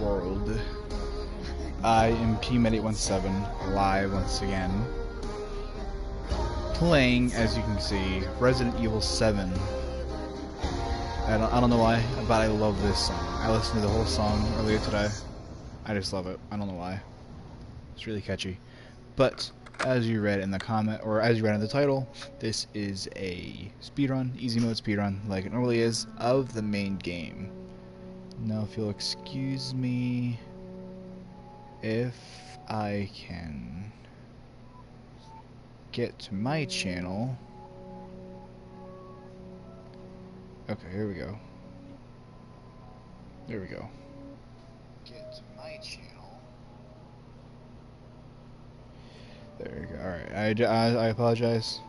world. I am PMed817, live once again, playing, as you can see, Resident Evil 7. I don't know why, but I love this song. I listened to the whole song earlier today. I just love it. I don't know why. It's really catchy. But as you read in the comment, or as you read in the title, this is a speedrun, easy mode speedrun, like it normally is, of the main game. Now, if you'll excuse me, if I can get to my channel. Okay, here we go. There we go. Get to my channel. There we go. Alright, I apologize.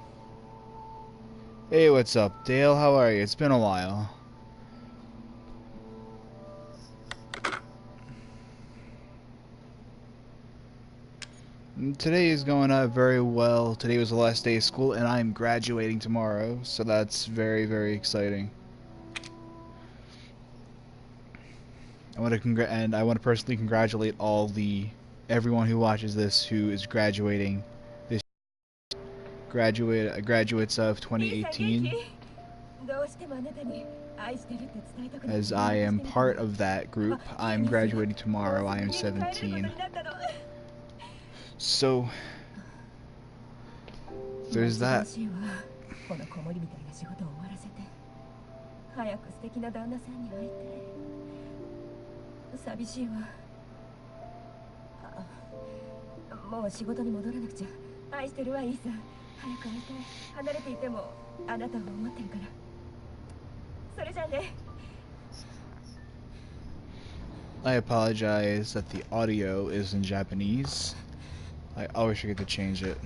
Hey, what's up, Dale? How are you? It's been a while. Today is going very well. Today was the last day of school, and I'm graduating tomorrow, so that's very, very exciting. I want to personally congratulate everyone who watches this who is graduating this graduates of 2018. As I am part of that group, I'm graduating tomorrow. I am 17. So there's that. I apologize that the audio is in Japanese. I always forget to change it.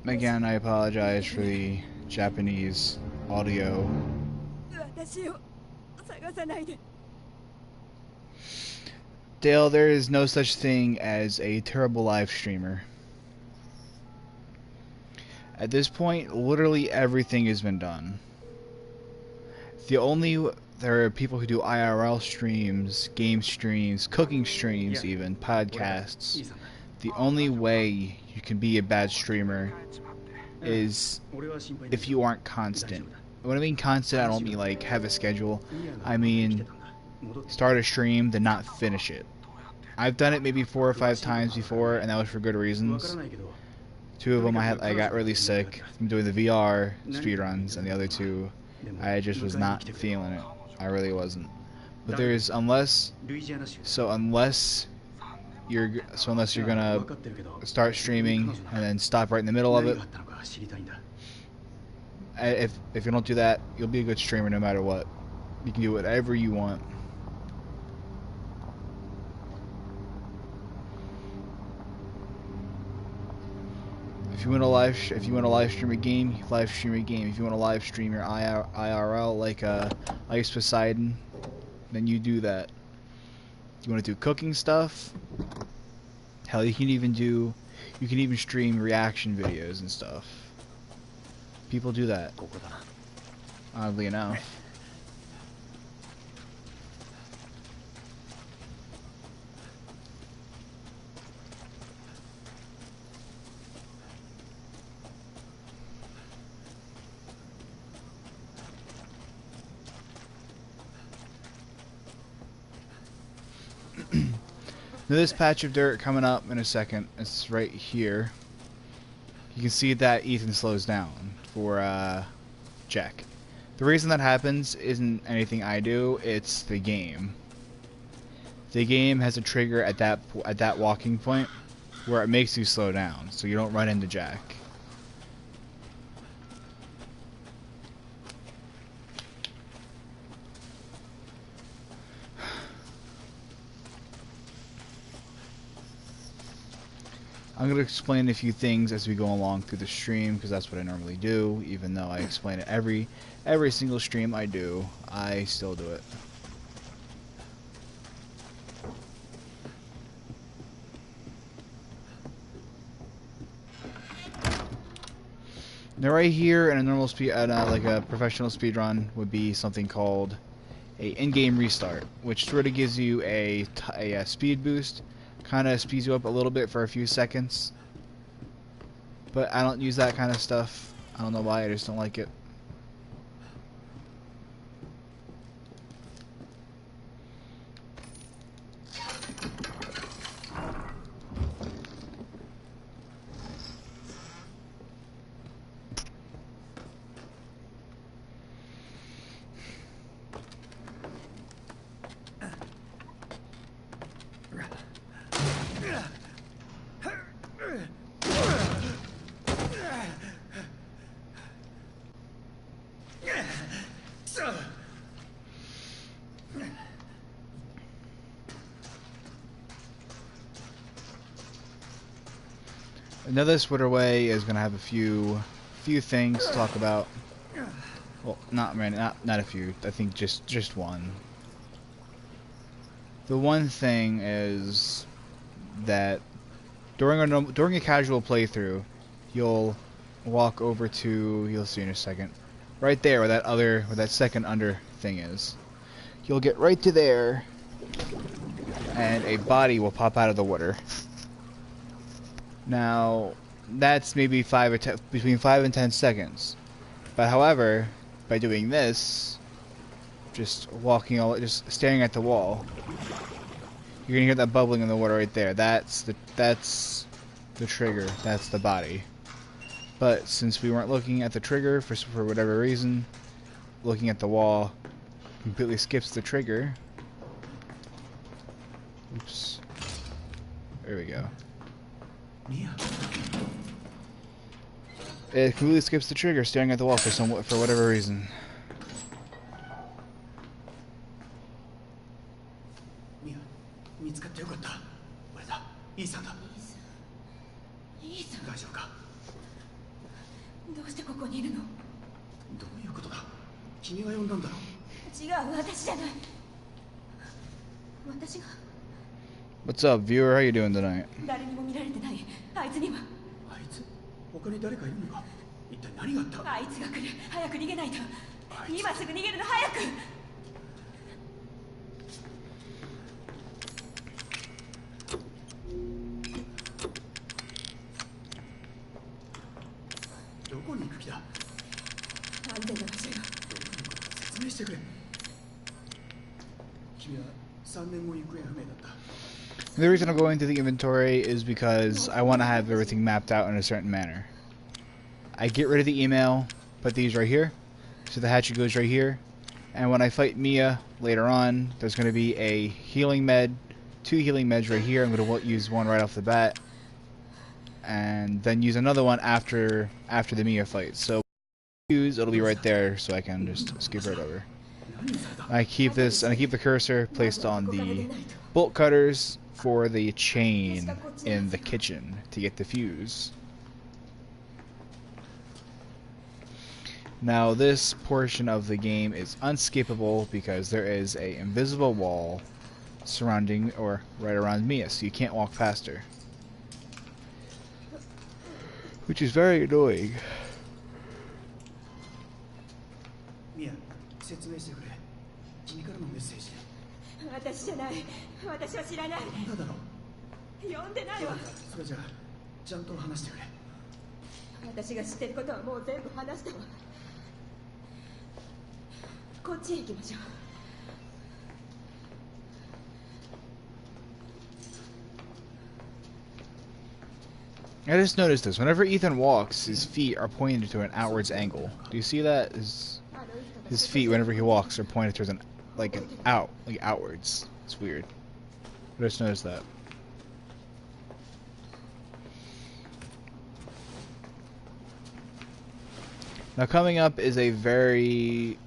Again, I apologize for the Japanese audio. Dale, there is no such thing as a terrible live streamer. At this point, literally everything has been done. There are people who do IRL streams, game streams, cooking streams, even podcasts. The only way you can be a bad streamer is if you aren't constant. When I mean constant, I don't mean like have a schedule. I mean start a stream, then not finish it. I've done it maybe 4 or 5 times before, and that was for good reasons. 2 of them I got really sick from doing the VR speedruns, and the other 2 I just was not feeling it. I really wasn't. But there's unless you're gonna start streaming and then stop right in the middle of it. If you don't do that, you'll be a good streamer no matter what. You can do whatever you want. If you want to live stream a game, live stream a game. If you want to live stream your IRL like Ice Poseidon, then you do that. If you want to do cooking stuff, hell, you can even stream reaction videos and stuff. People do that. Oddly enough. Now this patch of dirt coming up in a second, it's right here. You can see that Ethan slows down for Jack. The reason that happens isn't anything I do, it's the game. The game has a trigger at that walking point where it makes you slow down, so you don't run into Jack. I'm going to explain a few things as we go along through the stream, because that's what I normally do. Even though I explain it every single stream I do, I still do it. Now right here in a normal speed, like a professional speedrun would be something called a in-game restart, which sort of gives you a speed boost, kind of speeds you up a little bit for a few seconds. But I don't use that kind of stuff. I don't know why, I just don't like it. Another Switterway is gonna have a few things to talk about. Well, not a few. I think just one. The one thing is that during a casual playthrough, you'll walk over to, you'll see in a second, right there where that second under thing is. You'll get right to there, and a body will pop out of the water. Now, that's maybe between 5 and 10 seconds. But however, by doing this, just staring at the wall, you're gonna hear that bubbling in the water right there. That's the trigger. That's the body. But since we weren't looking at the trigger for whatever reason, looking at the wall completely skips the trigger. Oops. There we go. It completely skips the trigger, staring at the wall for whatever reason. What's up, viewer? How you doing tonight? The reason I'm going through the inventory is because I want to have everything mapped out in a certain manner. I get rid of the email, put these right here, so the hatchet goes right here, and when I fight Mia later on, there's going to be a healing med, 2 healing meds right here. I'm going to use one right off the bat, and then use another one after the Mia fight. So it'll be right there, so I can just skip right over. I keep this, and I keep the cursor placed on the bolt cutters for the chain in the kitchen to get the fuse. Now this portion of the game is unskippable because there is a invisible wall surrounding, or right around Mia, so you can't walk past her, which is very annoying. Mia, 説明してくれ。君からのメッセージ。私じゃない。私は知らない。呼んだだろ。呼んでないわ。それじゃあちゃんと話してくれ。私が知ってることはもう全部話したわ。こっちへ行きましょう。I just noticed this. Whenever Ethan walks, his feet are pointed to an outwards angle. Do you see that? His feet, whenever he walks, are pointed towards outwards. It's weird. I just noticed that. Now coming up is a very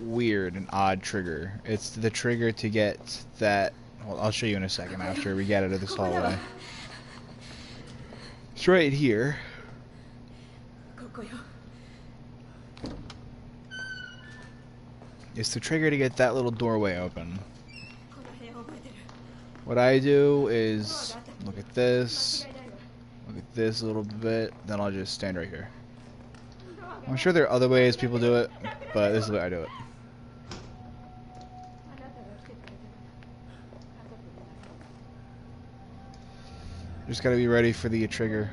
weird and odd trigger. It's the trigger to get that. Well, I'll show you in a second after we get out of this hallway. It's right here. It's the trigger to get that little doorway open. What I do is look at this, look at this a little bit, then I'll just stand right here. I'm sure there are other ways people do it, but this is the way I do it. Just gotta be ready for the trigger.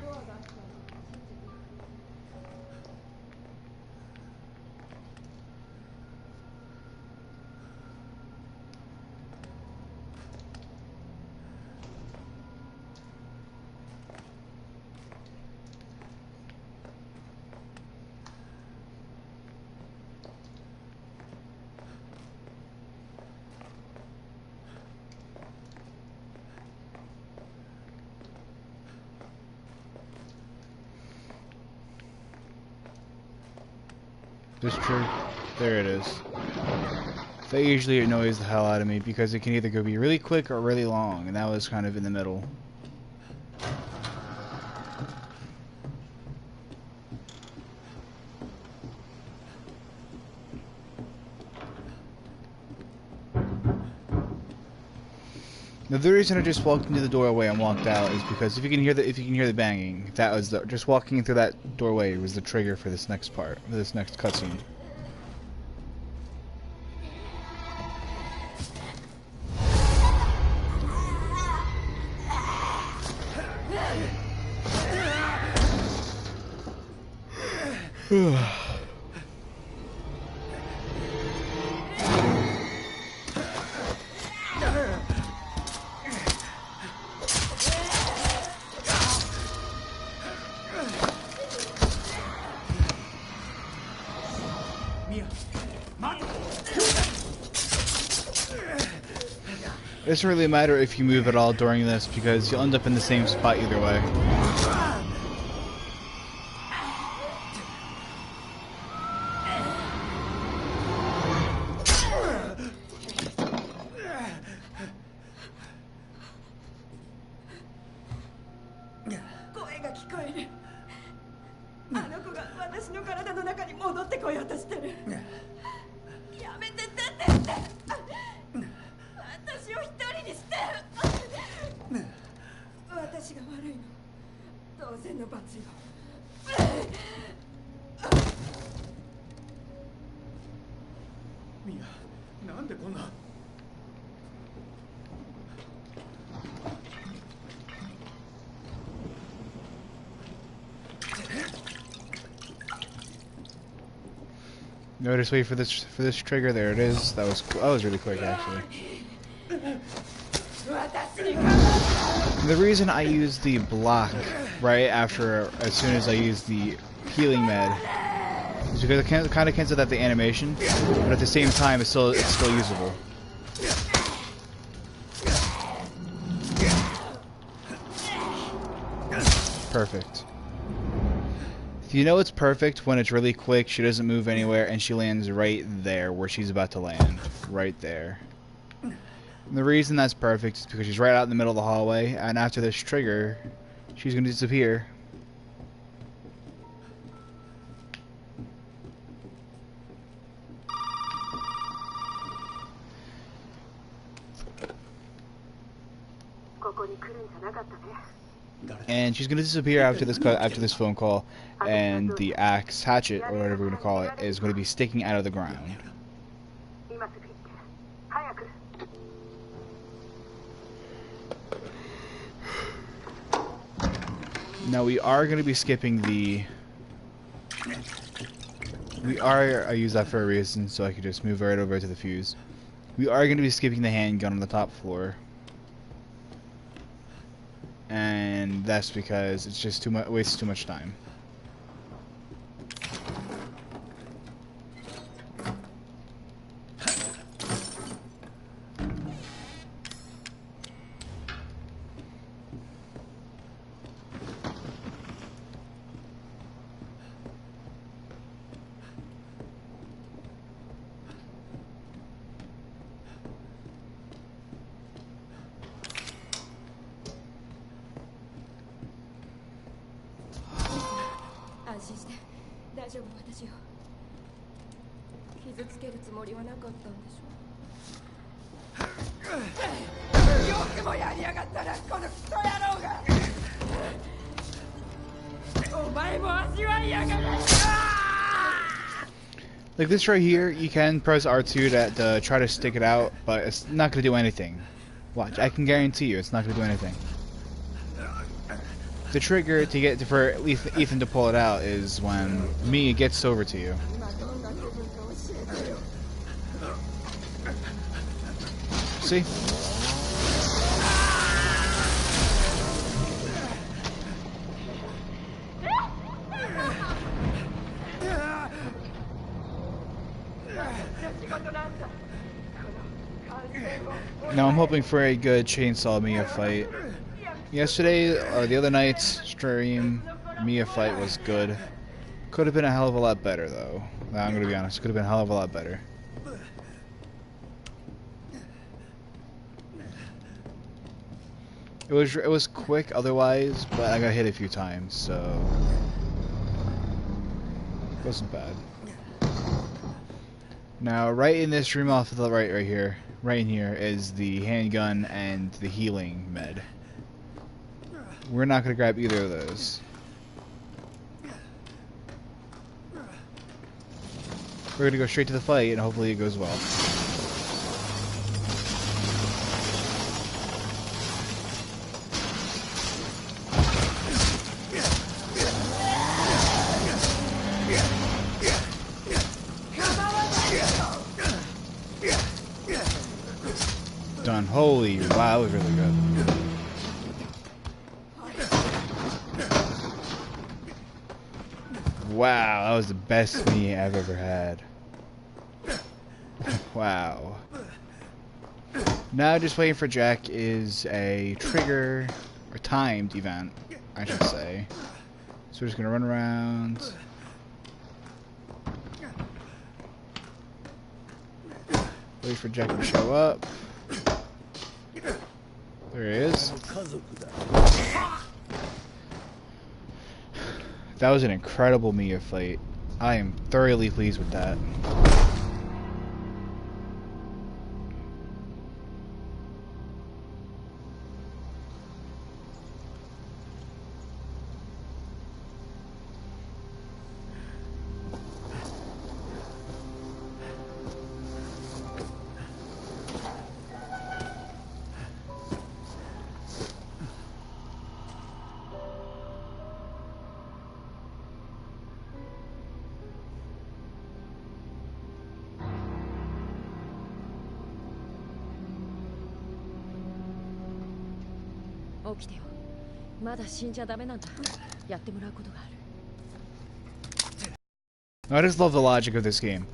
This trigger, there it is. That usually annoys the hell out of me because it can either go be really quick or really long, and that was kind of in the middle. Now, the reason I just walked into the doorway and walked out is because if you can hear the banging, that was just walking through that doorway was the trigger for this next part, for this next cutscene. It doesn't really matter if you move at all during this because you'll end up in the same spot either way. No, just wait for this trigger. There it is. That was really quick actually. The reason I use the block right after, as soon as I use the healing med, is because it kind of cancels out the animation, but at the same time it's still usable. Perfect. You know it's perfect when it's really quick, she doesn't move anywhere, and she lands right there where she's about to land. Right there. And the reason that's perfect is because she's right out in the middle of the hallway, and after this trigger, she's going to disappear. And she's going to disappear after this phone call, and the axe, hatchet, or whatever we're going to call it, is going to be sticking out of the ground. Now we are going to be skipping the... I use that for a reason, so I could just move right over to the fuse. We are going to be skipping the handgun on the top floor. And that's because it's just wastes too much time. Like this right here, you can press R2 to try to stick it out, but it's not going to do anything. Watch, I can guarantee you it's not going to do anything. The trigger to get for Ethan to pull it out is when Mia gets over to you. See? Now I'm hoping for a good Chainsaw Mia fight. Yesterday, or the other night's stream, Mia fight was good. Could have been a hell of a lot better, though. I'm gonna be honest, could have been a hell of a lot better. It was quick otherwise, but I got hit a few times, so it wasn't bad. Now, right in this room off to the right here, right in here, is the handgun and the healing med. We're not going to grab either of those. We're going to go straight to the fight, and hopefully it goes well. Done. Holy wow, that was really good. Wow, that was the best me I've ever had. Wow. Now just waiting for Jack is a trigger, or timed event, I should say. So we're just gonna run around. Wait for Jack to show up. There he is. That was an incredible Mia fight. I am thoroughly pleased with that. I just love the logic of this game.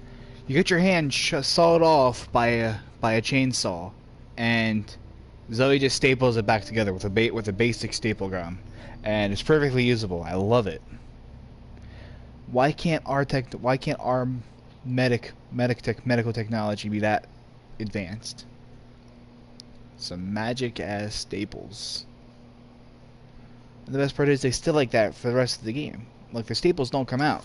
You get your hand sawed off by a chainsaw, and Zoe just staples it back together with a basic staple gun, and it's perfectly usable. I love it. Why can't our medical technology be that advanced? Some magic ass staples. And the best part is they still like that for the rest of the game. Like the staples don't come out.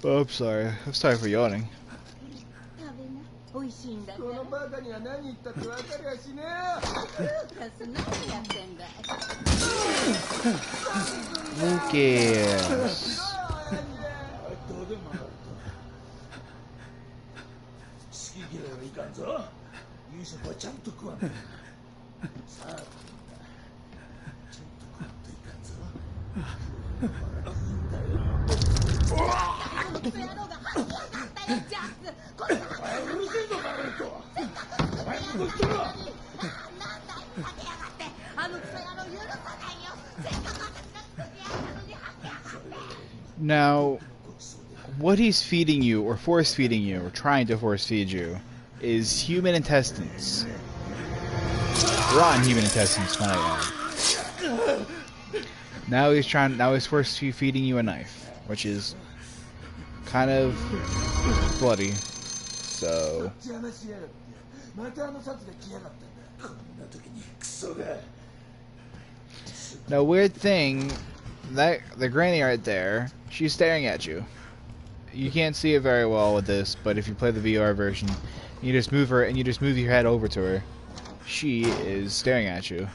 Oh, I'm sorry. I'm sorry for yawning. Who cares? Now, what he's feeding you, or force feeding you, or trying to force feed you, is human intestines. Rotten human intestines, might I add. Now he's force feeding you a knife, which is kind of bloody. So. Now, weird thing, that the granny right there, she's staring at you. You can't see it very well with this, but if you play the VR version, you just move her and you just move your head over to her. She is staring at you.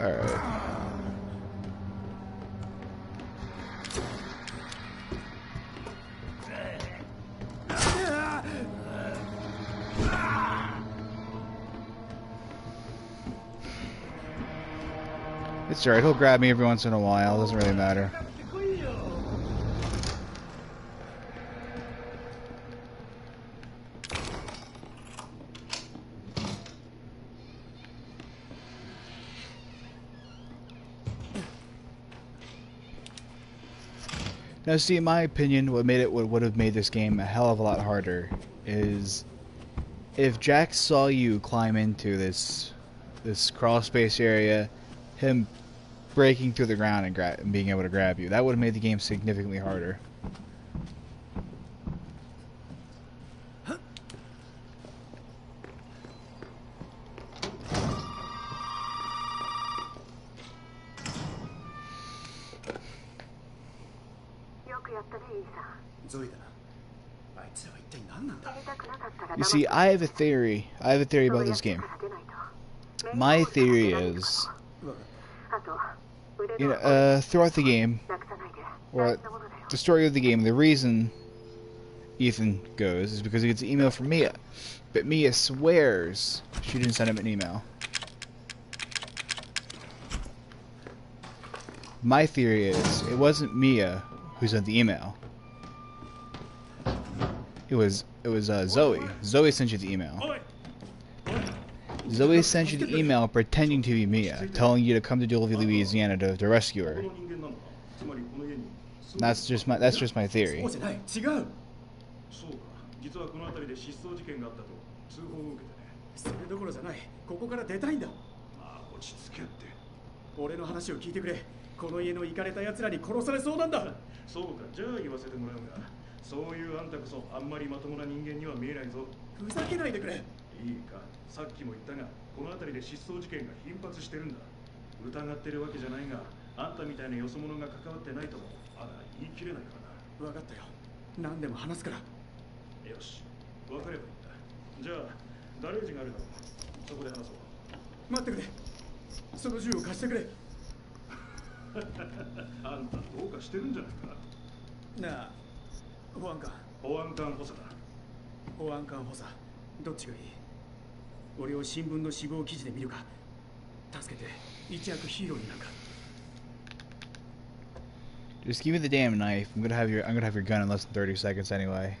Alright. It's alright, he'll grab me every once in a while, doesn't really matter. Now, see, in my opinion, what would have made this game a hell of a lot harder is if Jack saw you climb into this crawl space area, him breaking through the ground and being able to grab you. That would have made the game significantly harder. You see, I have a theory about this game. My theory is, throughout the game, or the story of the game, the reason Ethan goes is because he gets an email from Mia. But Mia swears she didn't send him an email. My theory is, it wasn't Mia who sent the email. It was Zoe. Zoe sent you the email. Zoe sent you the email pretending to be Mia, telling you to come to Duluth, Louisiana to rescue her. That's just my theory. Just give me the damn knife. I'm gonna have your gun in less than 30 seconds anyway.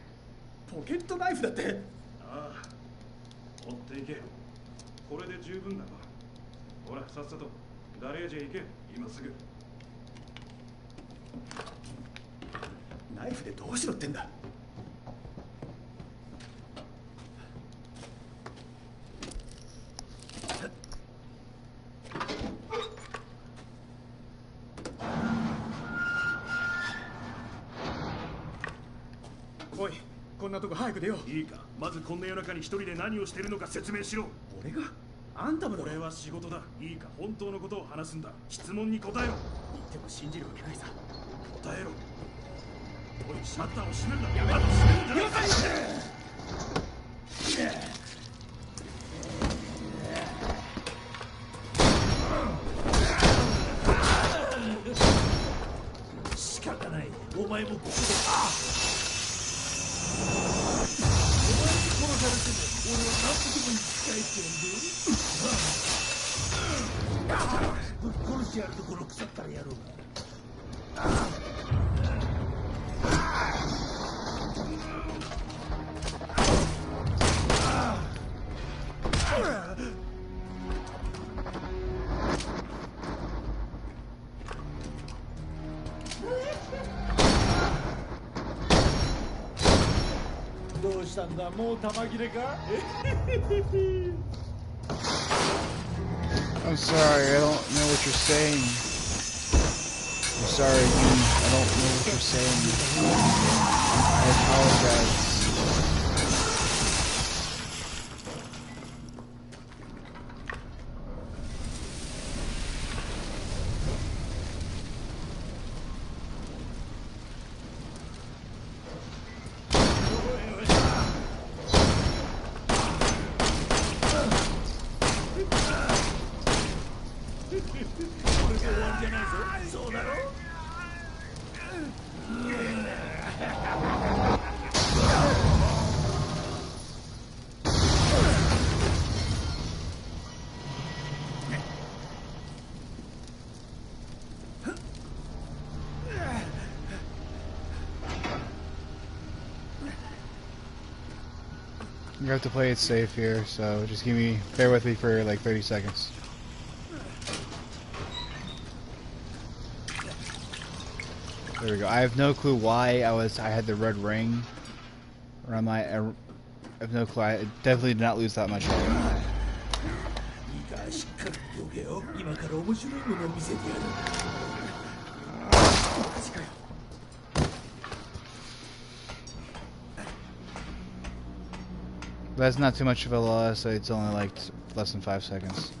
I'm sorry, I don't know what you're saying. I'm sorry, I don't know what you're saying. I apologize. You have to play it safe here, so just bear with me for like 30 seconds. There we go. I have no clue why I had the red ring around my. I have no clue. I definitely did not lose that much. That's not too much of a loss. It's only like less than 5 seconds.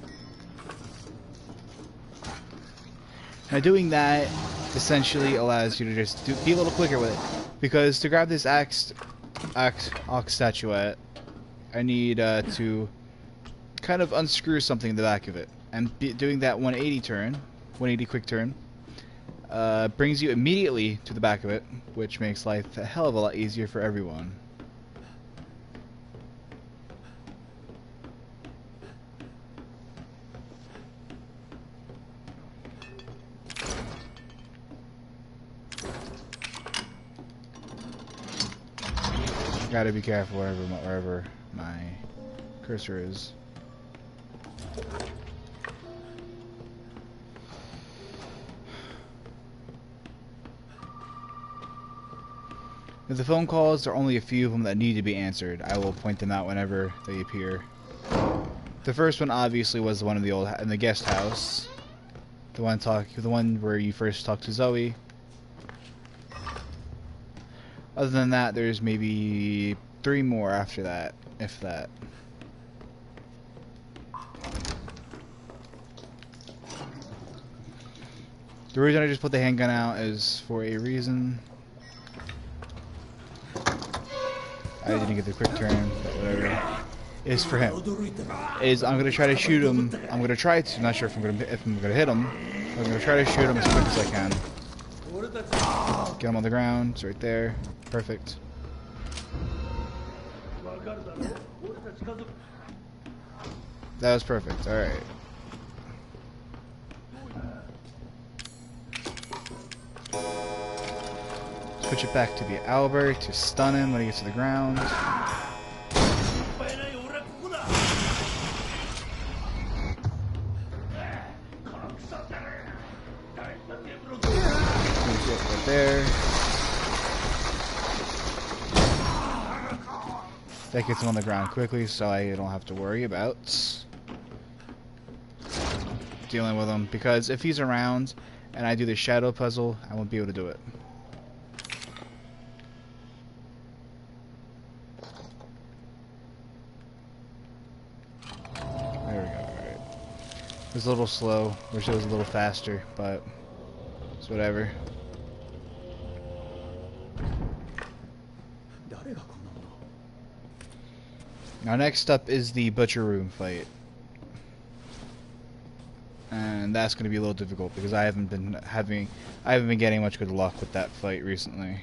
Now doing that essentially allows you to just be a little quicker with it. Because to grab this ox statuette, I need to kind of unscrew something in the back of it. And doing that 180 quick turn, brings you immediately to the back of it, which makes life a hell of a lot easier for everyone. Gotta be careful wherever my cursor is. If the phone calls, there are only a few of them that need to be answered. I will point them out whenever they appear. The first one obviously was the one in the guest house. The one where you first talked to Zoe. Other than that, there's maybe 3 more after that, if that. The reason I just put the handgun out is for a reason. I didn't get the quick turn, but whatever. It's for him. I'm gonna try to shoot him. I'm not sure if I'm gonna hit him. I'm gonna try to shoot him as quick as I can. Get him on the ground. It's right there. Perfect. That was perfect. Alright. Switch it back to the Albert to stun him when he gets to the ground. Right there. That gets him on the ground quickly, so I don't have to worry about dealing with him. Because if he's around and I do the shadow puzzle, I won't be able to do it. There we go. Alright. It was a little slow. Wish it was a little faster, but it's whatever. Now next up is the butcher room fight, and that's going to be a little difficult because I haven't been getting much good luck with that fight recently.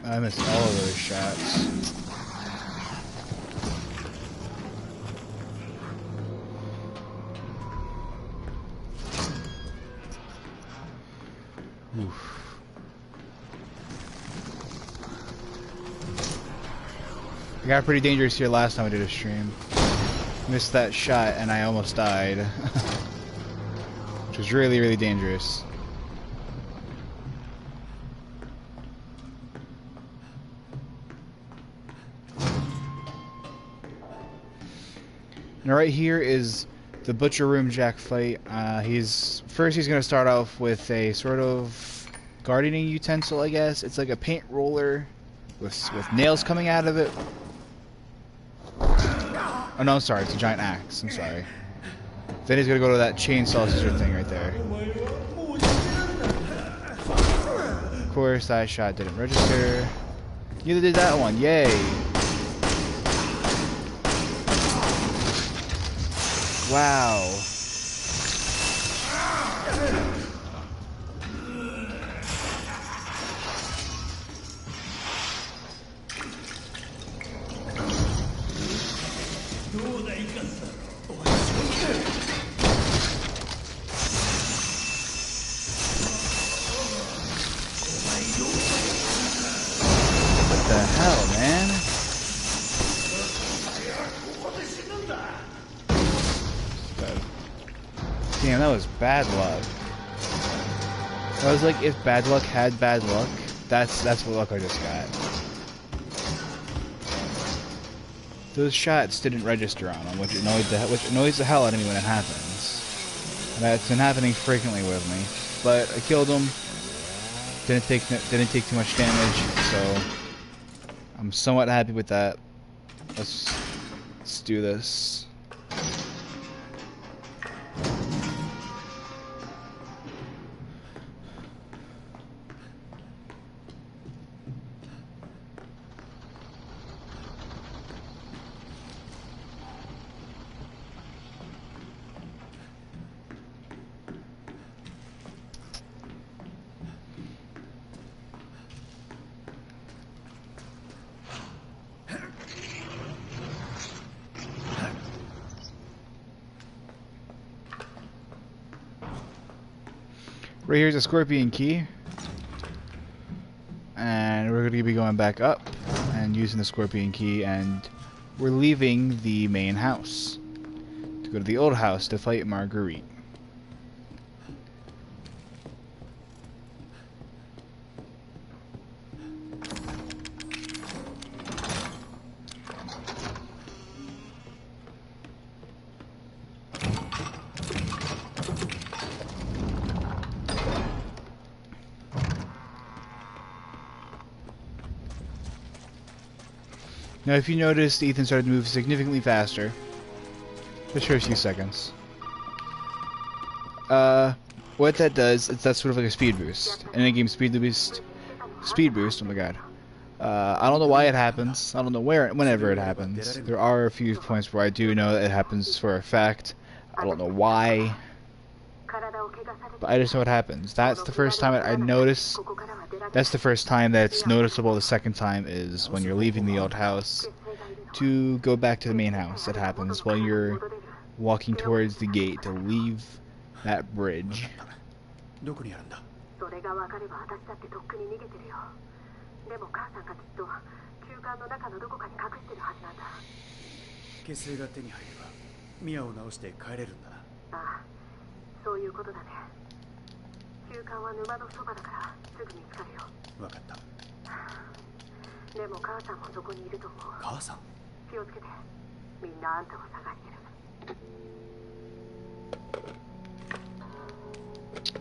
I missed all of those shots. Oof. I got pretty dangerous here last time I did a stream. Missed that shot and I almost died. Which was really, really dangerous. Now right here is the Butcher Room Jack fight. He's gonna start off with a sort of gardening utensil, I guess. It's like a paint roller with nails coming out of it. Oh no, I'm sorry, it's a giant axe. I'm sorry. Then he's gonna go to that chainsaw scissor thing right there. Of course, that shot didn't register. Neither did that one. Yay! Wow. What the hell, man? Damn, that was bad luck. I was like, if bad luck had bad luck, that's what luck I just got. Those shots didn't register on him, which annoys the hell out of me when it happens. And that's been happening frequently with me. But I killed him. Didn't take too much damage, so I'm somewhat happy with that. Let's do this. Right here's a scorpion key, and we're going to be going back up and using the scorpion key, and we're leaving the main house to go to the old house to fight Marguerite. Now, if you noticed, Ethan started to move significantly faster. Just for a few seconds. What that does is that's sort of like a speed boost. An in-game speed boost. Oh my god. I don't know why it happens. I don't know whenever it happens. There are a few points where I do know that it happens for a fact. I don't know why. But I just know it happens. That's the first time I notice. That's the first time that it's noticeable. The second time is when you're leaving the old house to go back to the main house. It happens while you're walking towards the gate to leave that bridge.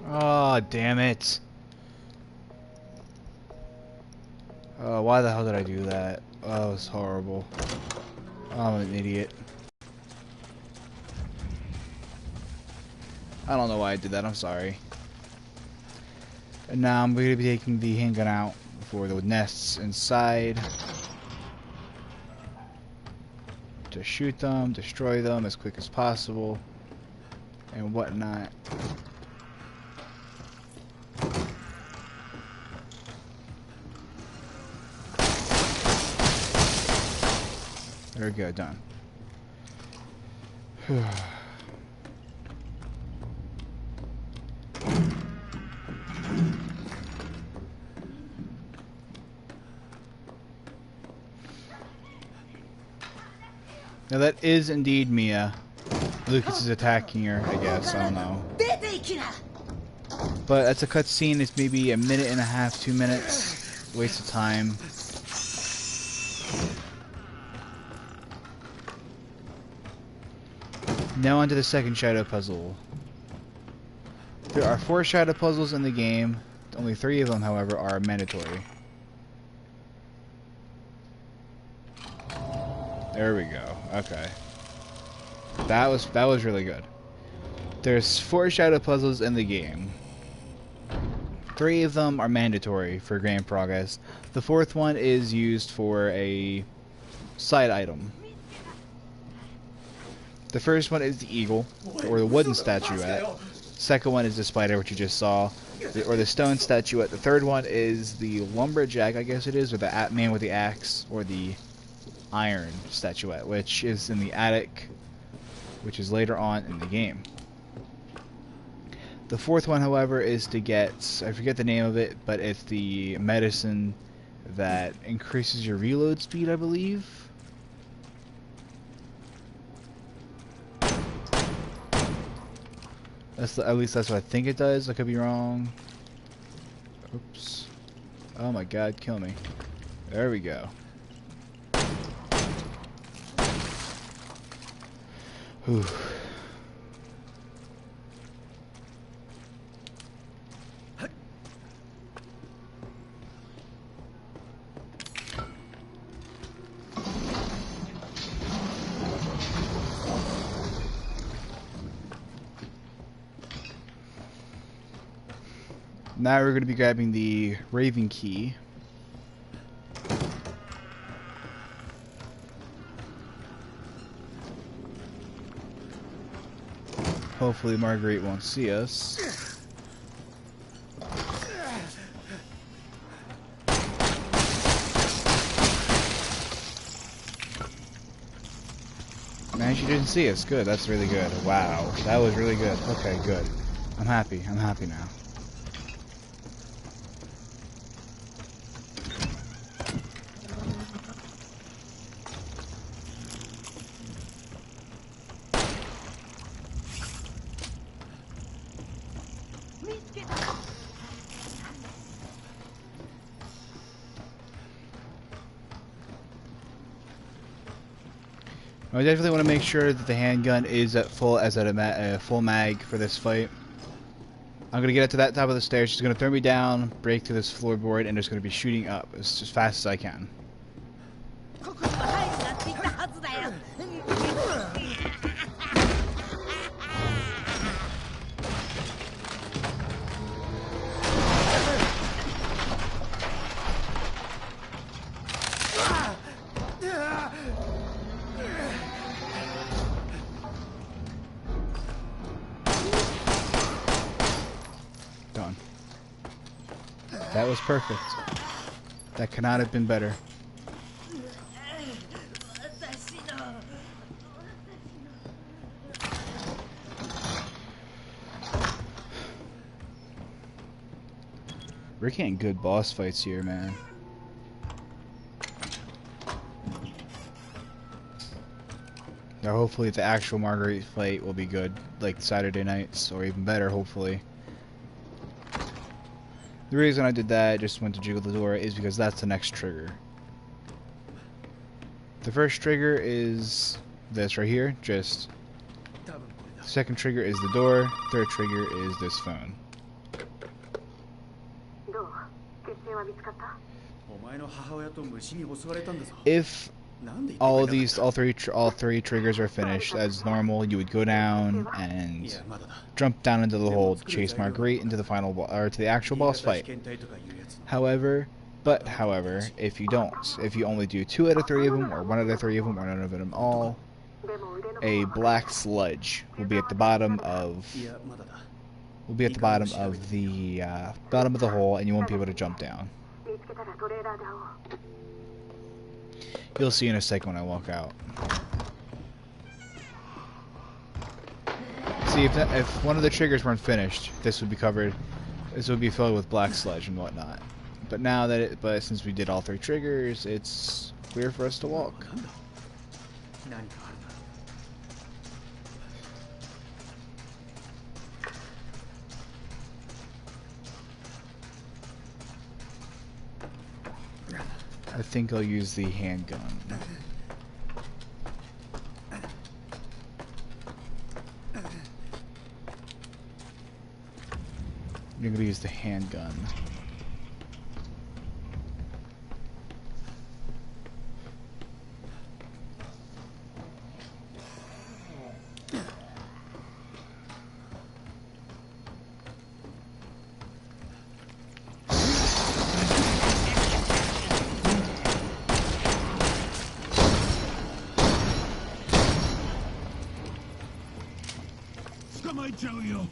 Oh, damn it. Oh, why the hell did I do that? Oh, it was horrible. I'm an idiot. I don't know why I did that, I'm sorry. And now I'm going to be taking the handgun out for the nests inside. To shoot them, destroy them as quick as possible, and whatnot. There we go, done. Now that is indeed Mia. Lucas is attacking her, I guess. I don't know. But that's a cutscene. It's maybe a minute and a half, 2 minutes. Waste of time. Now onto the second shadow puzzle. There are 4 shadow puzzles in the game. Only 3 of them, however, are mandatory. There we go. Okay. That was really good. There's 4 shadow puzzles in the game. 3 of them are mandatory for game progress. The 4th one is used for a side item. The first one is the eagle, or the wooden statuette. Second one is the spider, which you just saw, or the stone statuette. The third one is the lumberjack, I guess it is, or the man with the axe, or the iron statuette, which is in the attic, which is later on in the game. The 4th one, however, is to get, I forget the name of it, but it's the medicine that increases your reload speed, I believe. At least that's what I think it does. I could be wrong. Oops. Oh my god, kill me. There we go. Whew. Now we're going to be grabbing the Raven Key. Hopefully Marguerite won't see us. Man, she didn't see us. Good, that's really good. Wow, that was really good. Okay, good. I'm happy now. I definitely want to make sure that the handgun is at full mag for this fight. I'm gonna get up to that top of the stairs. She's gonna throw me down, break through this floorboard, and just gonna be shooting up as fast as I can. Done. That was perfect. That could not have been better. We're getting good boss fights here, man. Now hopefully the actual Marguerite fight will be good, like Saturday nights, or even better, hopefully. The reason I did that, just went to jiggle the door, is because that's the next trigger. The first trigger is this right here, just. The second trigger is the door, third trigger is this phone. If all three triggers are finished as normal, you would go down and jump down into the hole to chase Marguerite into the final or to the actual boss fight. However, if you don't, if you only do 2 out of 3 of them, or 1 out of 3 of them, or none of them all, a black sludge will be at the bottom of the bottom of the hole, and you won't be able to jump down. You'll see in a second when I walk out. See, if one of the triggers weren't finished, this would be covered. This would be filled with black sludge and whatnot. But now that since we did all 3 triggers, it's clear for us to walk. I think I'll use the handgun. You're gonna use the handgun. Come I tell you.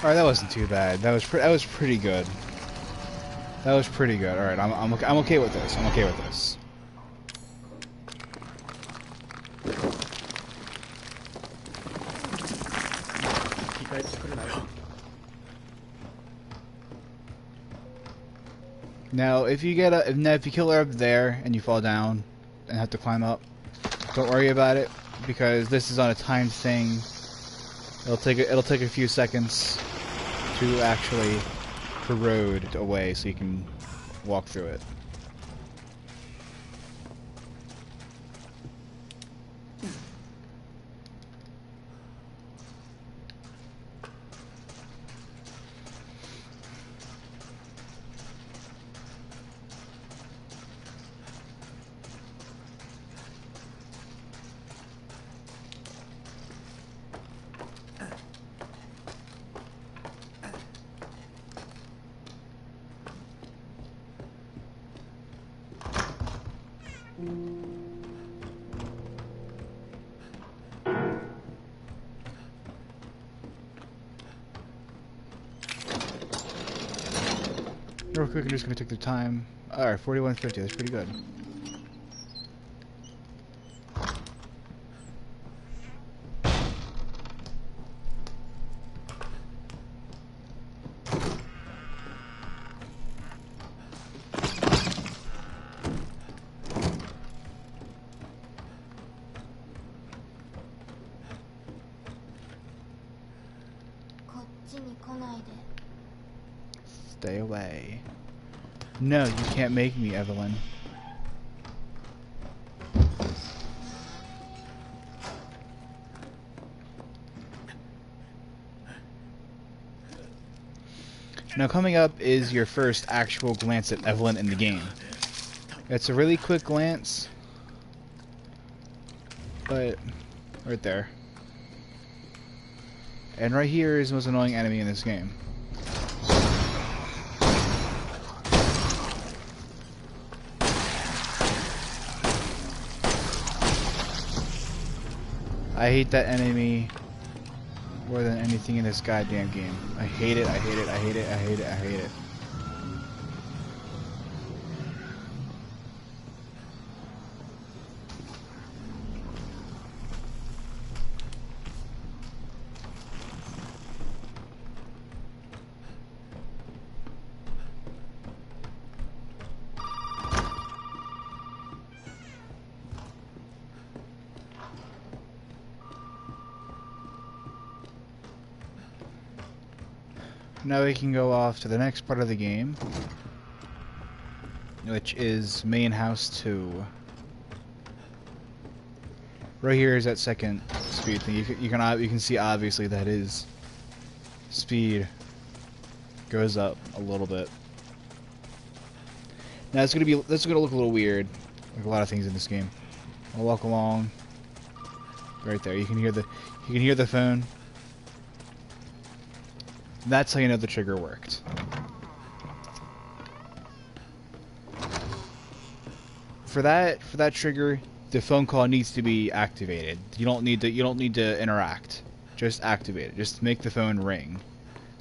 Alright, that wasn't too bad. That was pretty good. That was pretty good. Alright, I'm okay with this. I'm okay with this. Now, if you kill her up there and you fall down and have to climb up, don't worry about it because this is on a timed thing. It'll take a few seconds to actually corrode away so you can walk through it. Real quick, I'm just gonna take the time. Alright, 41:50, that's pretty good. Stay away. No, you can't make me, Evelyn. Now coming up is your first actual glance at Evelyn in the game. It's a really quick glance, but right there. And right here is the most annoying enemy in this game. I hate that enemy more than anything in this goddamn game. I hate it, I hate it, I hate it, I hate it, I hate it. Now we can go off to the next part of the game, which is Main House 2. Right here is that second speed thing. You can see obviously that his speed goes up a little bit. Now that's gonna look a little weird, like a lot of things in this game. I'll walk along. Right there, you can hear the phone. That's how you know the trigger worked. For that trigger, the phone call needs to be activated. You don't need to interact. Just activate it. Just make the phone ring.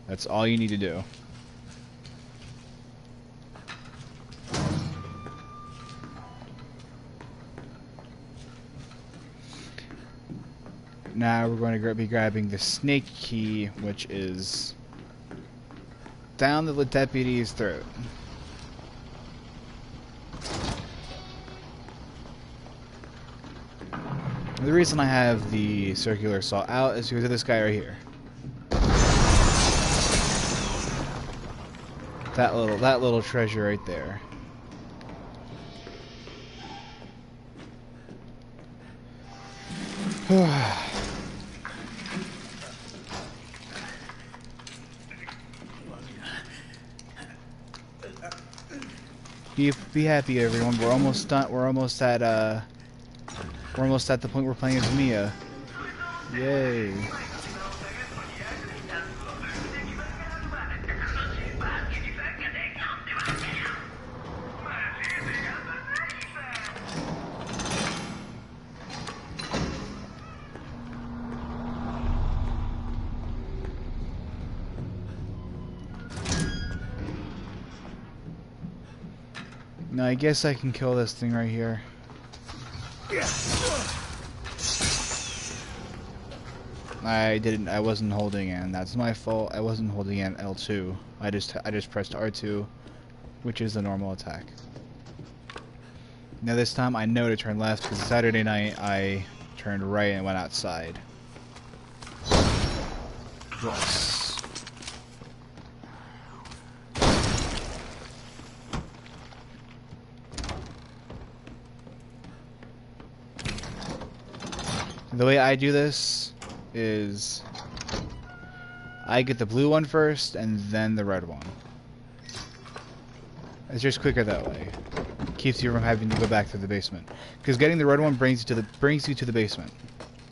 That's all you need to do. Now we're going to be grabbing the snake key, which is down the deputy's throat. The reason I have the circular saw out is because of this guy right here. That little treasure right there. Be happy, everyone. We're almost done. We're almost at the point we're playing as Mia. Yay. Now I guess I can kill this thing right here. I wasn't holding in. That's my fault. I wasn't holding in L2. I just pressed R2, which is the normal attack. Now this time I know to turn left because Saturday night I turned right and went outside. Yes. The way I do this is I get the blue one first and then the red one. It's just quicker that way. Keeps you from having to go back to the basement. Because getting the red one brings you to the basement.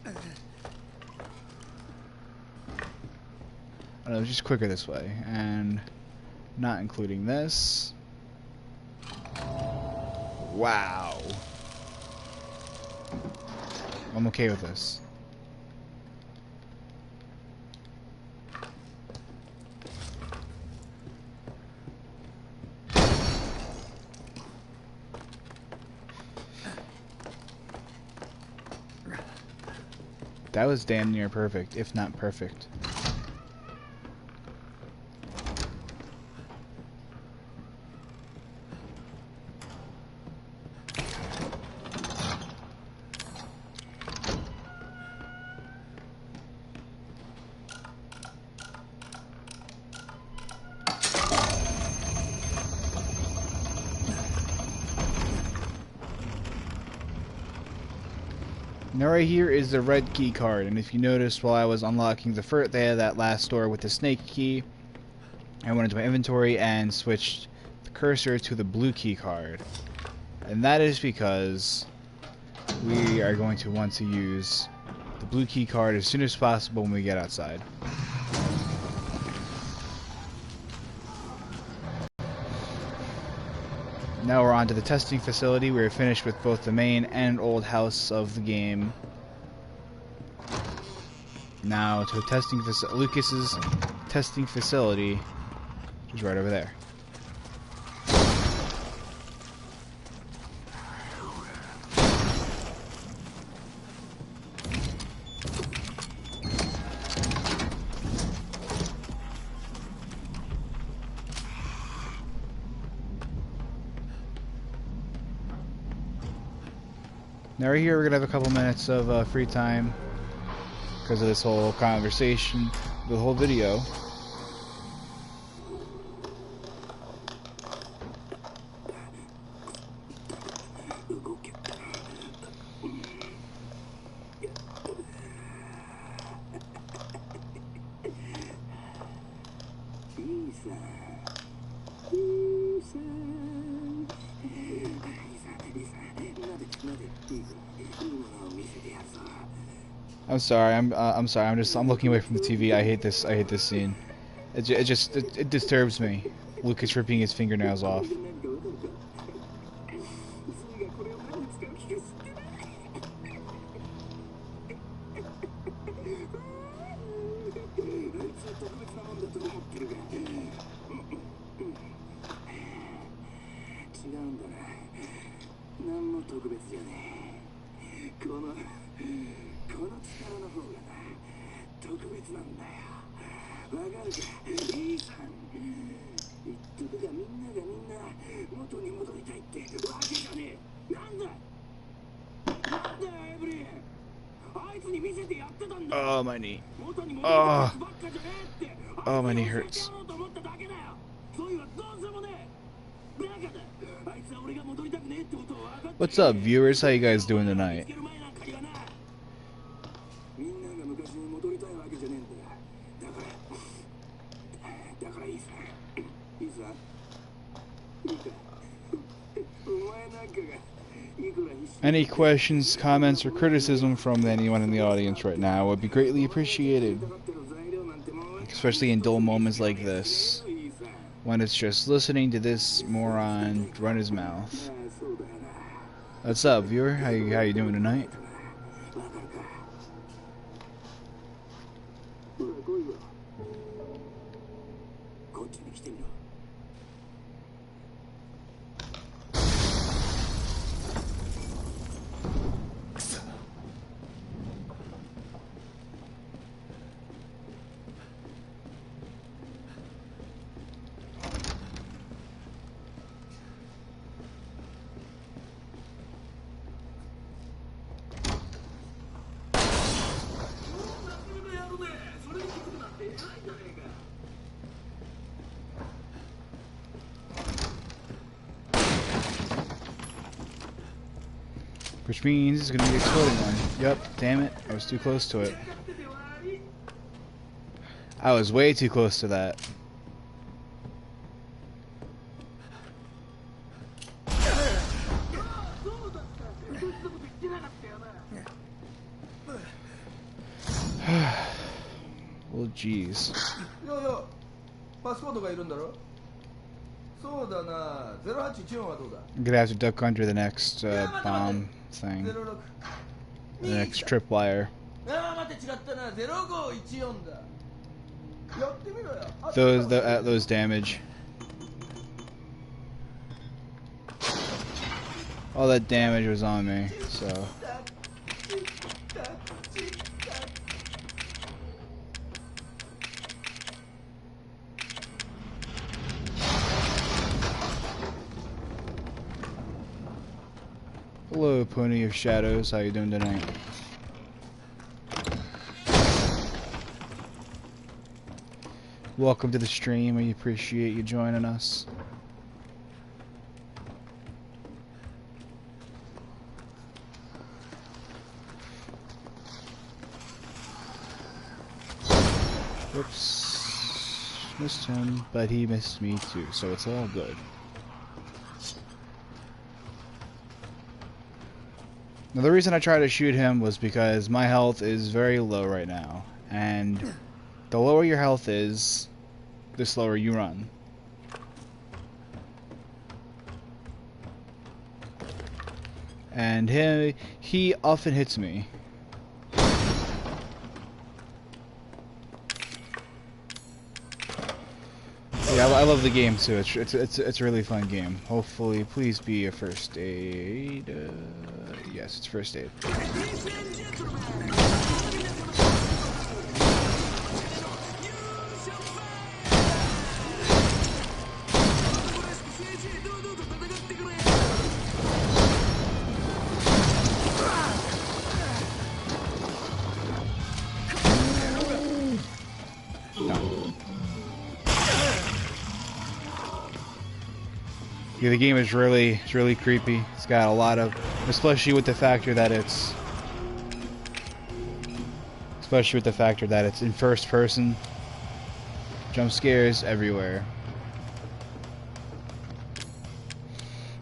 I don't know, it's just quicker this way. And not including this. Wow. I'm okay with this. That was damn near perfect, if not perfect. Now right here is the red key card, and if you noticed while I was unlocking that last door with the snake key, I went into my inventory and switched the cursor to the blue key card. And that is because we are going to want to use the blue key card as soon as possible when we get outside. Now we're on to the testing facility. We're finished with both the main and old house of the game. Now to Lucas's testing facility, which is right over there. Now right here we're going to have a couple minutes of free time because of this whole conversation, the whole video. I'm sorry. I'm sorry. I'm looking away from the TV. I hate this. I hate this scene. It disturbs me. Lucas ripping his fingernails off. Oh, my knee. Oh. Oh, my knee hurts. What's up, viewers? How you guys doing tonight? Any questions, comments, or criticism from anyone in the audience right now would be greatly appreciated. Especially in dull moments like this, when it's just listening to this moron run his mouth. What's up, viewer? How you doing tonight? Which means it's gonna be an exploding one. Yep, damn it. I was too close to it. I was way too close to that. Well, jeez. I'm gonna have to duck under the next bomb thing. The next tripwire. Those damage. All that damage was on me, so. Hello, Pony of Shadows. How you doing tonight? Welcome to the stream. We appreciate you joining us. Whoops. Missed him, but he missed me too, so it's all good. Now, the reason I tried to shoot him was because my health is very low right now, and the lower your health is, the slower you run. And he often hits me. Yeah, I love the game too. It's a really fun game. Hopefully, please be a first aid. Yes, it's first aid. Yeah, the game is really creepy. It's got a lot of, especially with the factor that it's in first person. Jump scares everywhere.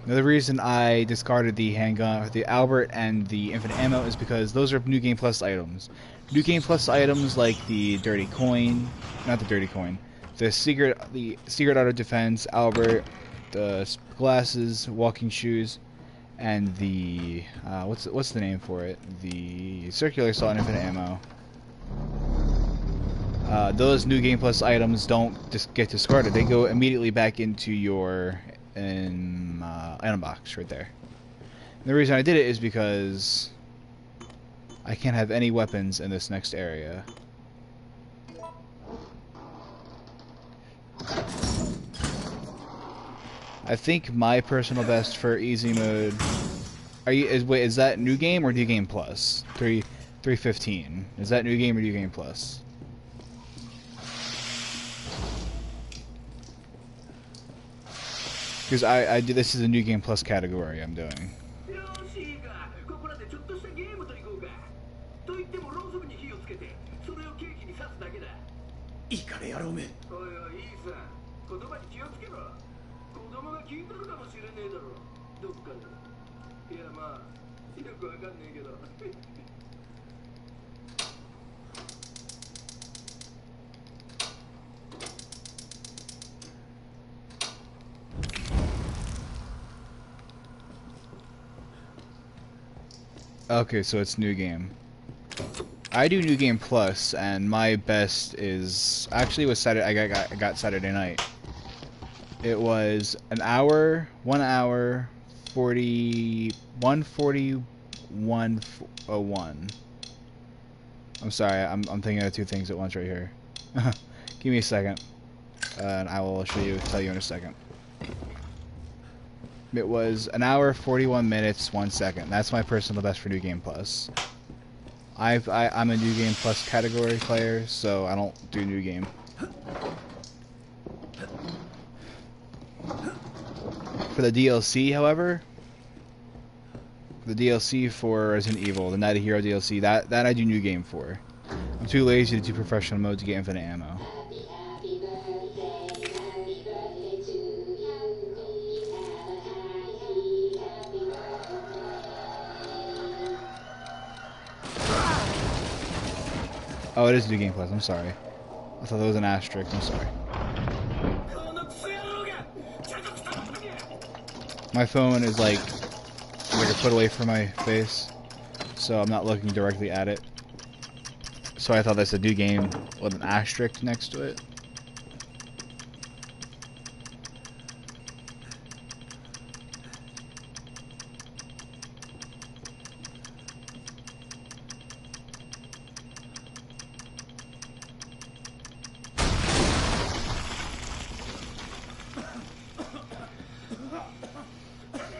The reason I discarded the handgun, the Albert, and the infinite ammo is because those are New Game Plus items. New Game Plus items like the dirty coin, not the dirty coin, the secret auto defense, Albert, the glasses, walking shoes, and the what's the name for it? The circular assault and infinite ammo. Those New Game Plus items don't just get discarded; they go immediately back into your item box right there. And the reason I did it is because I can't have any weapons in this next area. I think my personal best for easy mode. Wait, is that New Game or New Game Plus? 315. Is that New Game or New Game Plus? Because I do, this is a New Game Plus category I'm doing. Okay, so it's New Game. I do New Game Plus, and my best is actually was Saturday. I got Saturday night. It was 1 hour, 1:41:01. I'm sorry, I'm thinking of two things at once right here. Give me a second, and I will tell you in a second. It was 1 hour, 41 minutes, 1 second. That's my personal best for New Game Plus. I'm a New Game Plus category player, so I don't do New Game. For the DLC, however, the DLC for Resident Evil, the Night of Hero DLC, that I do New Game for. I'm too lazy to do professional mode to get infinite ammo. Oh, it is New Game Plus. I'm sorry. I thought that was an asterisk. I'm sorry. My phone is like a foot away from my face, so I'm not looking directly at it. So I thought that's a New Game with an asterisk next to it.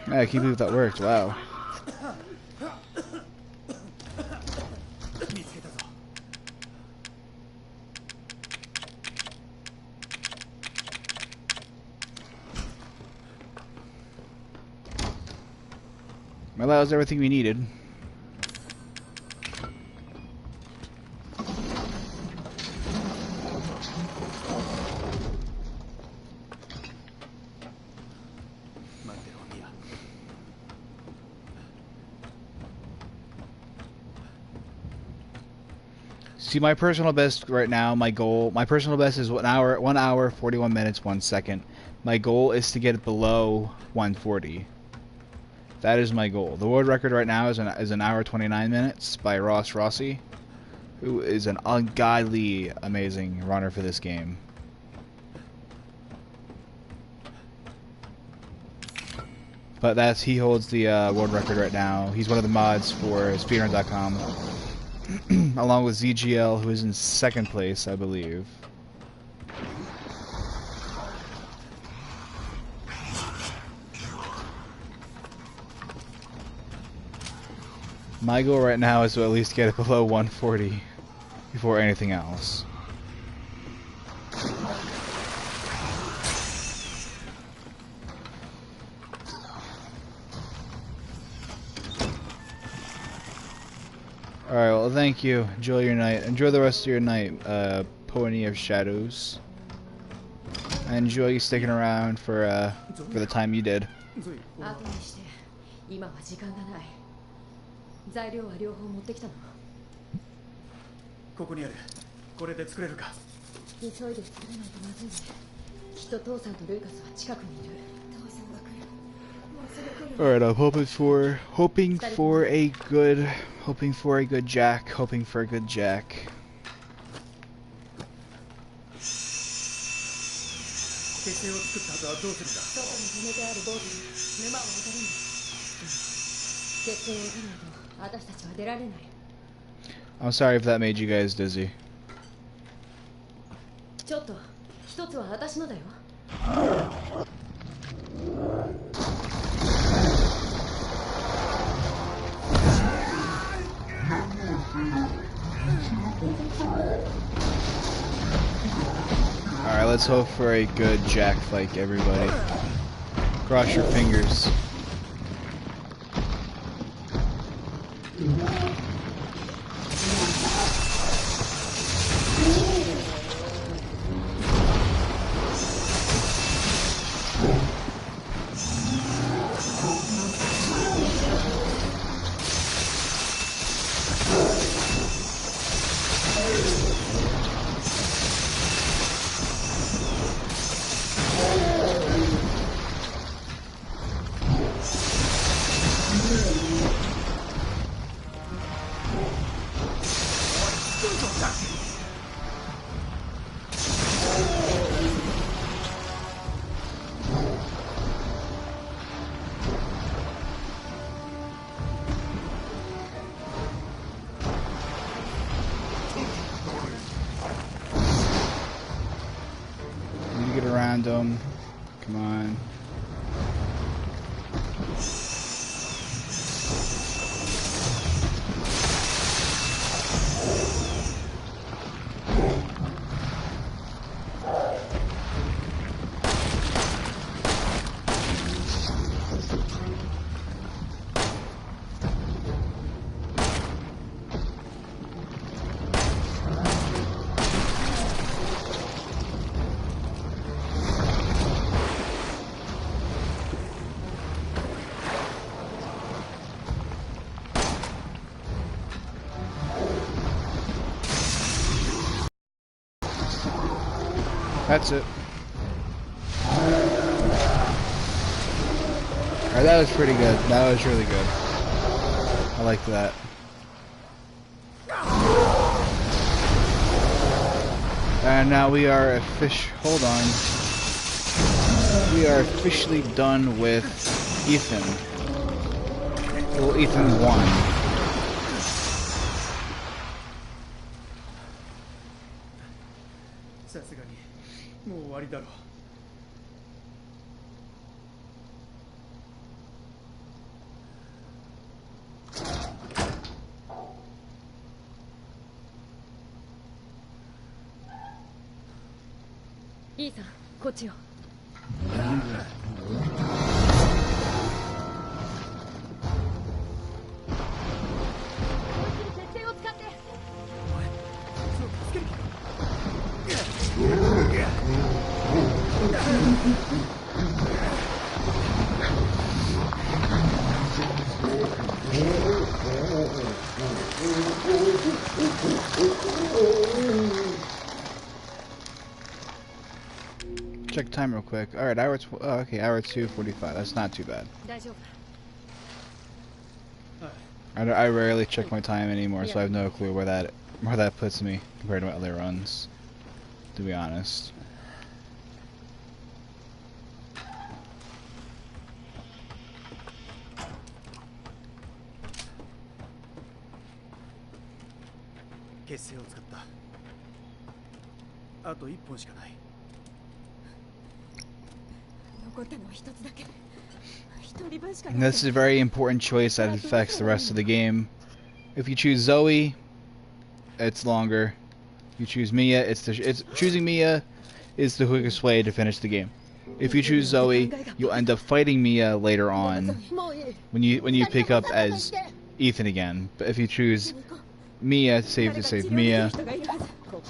Yeah, I can't believe that worked. Wow. Well, that was everything we needed. See, my personal best right now, my personal best is 1 hour, 41 minutes, 1 second. My goal is to get it below 140. That is my goal. The world record right now is an hour 29 minutes by Ross Rossi, who is an ungodly amazing runner for this game. But he holds the world record right now. He's one of the mods for speedrun.com. Along with ZGL, who is in second place, I believe. My goal right now is to at least get it below 140 before anything else. Alright, well, thank you. Enjoy your night. Enjoy the rest of your night, Pony of Shadows. I enjoy you sticking around for the time you did. 後にして今は時間がない。材料は両方持ってきたの？ここにある。これで作れるか？急いで作らないとまずいね。きっと父さんとルーカスは近くにいる。父さんが来る。もうすぐ来る。Alright, I'm hoping for a good Jack, hoping for a good Jack. 血清を作った後はどうするか？外に止めてあるボートに沼を渡るんだ。血清を打たないと私たちは出られない。I'm sorry if that made you guys dizzy. ちょっと、一つは私のだよ。Alright, let's hope for a good Jack fight, everybody. Cross your fingers. Get around them. Come on. That's it. Alright, that was pretty good. That was really good. I like that. And now we are hold on. We are officially done with Ethan. Well, Ethan won. Ethan, こっちよ。Check time real quick. Alright, hour 2:45. That's not too bad. I rarely check my time anymore, so I have no clue where that puts me compared to my other runs, to be honest. And this is a very important choice that affects the rest of the game. If you choose Zoe, it's longer. If you choose Mia, choosing Mia is the quickest way to finish the game. If you choose Zoe, you'll end up fighting Mia later on when you pick up as Ethan again. But if you choose Mia to save Mia,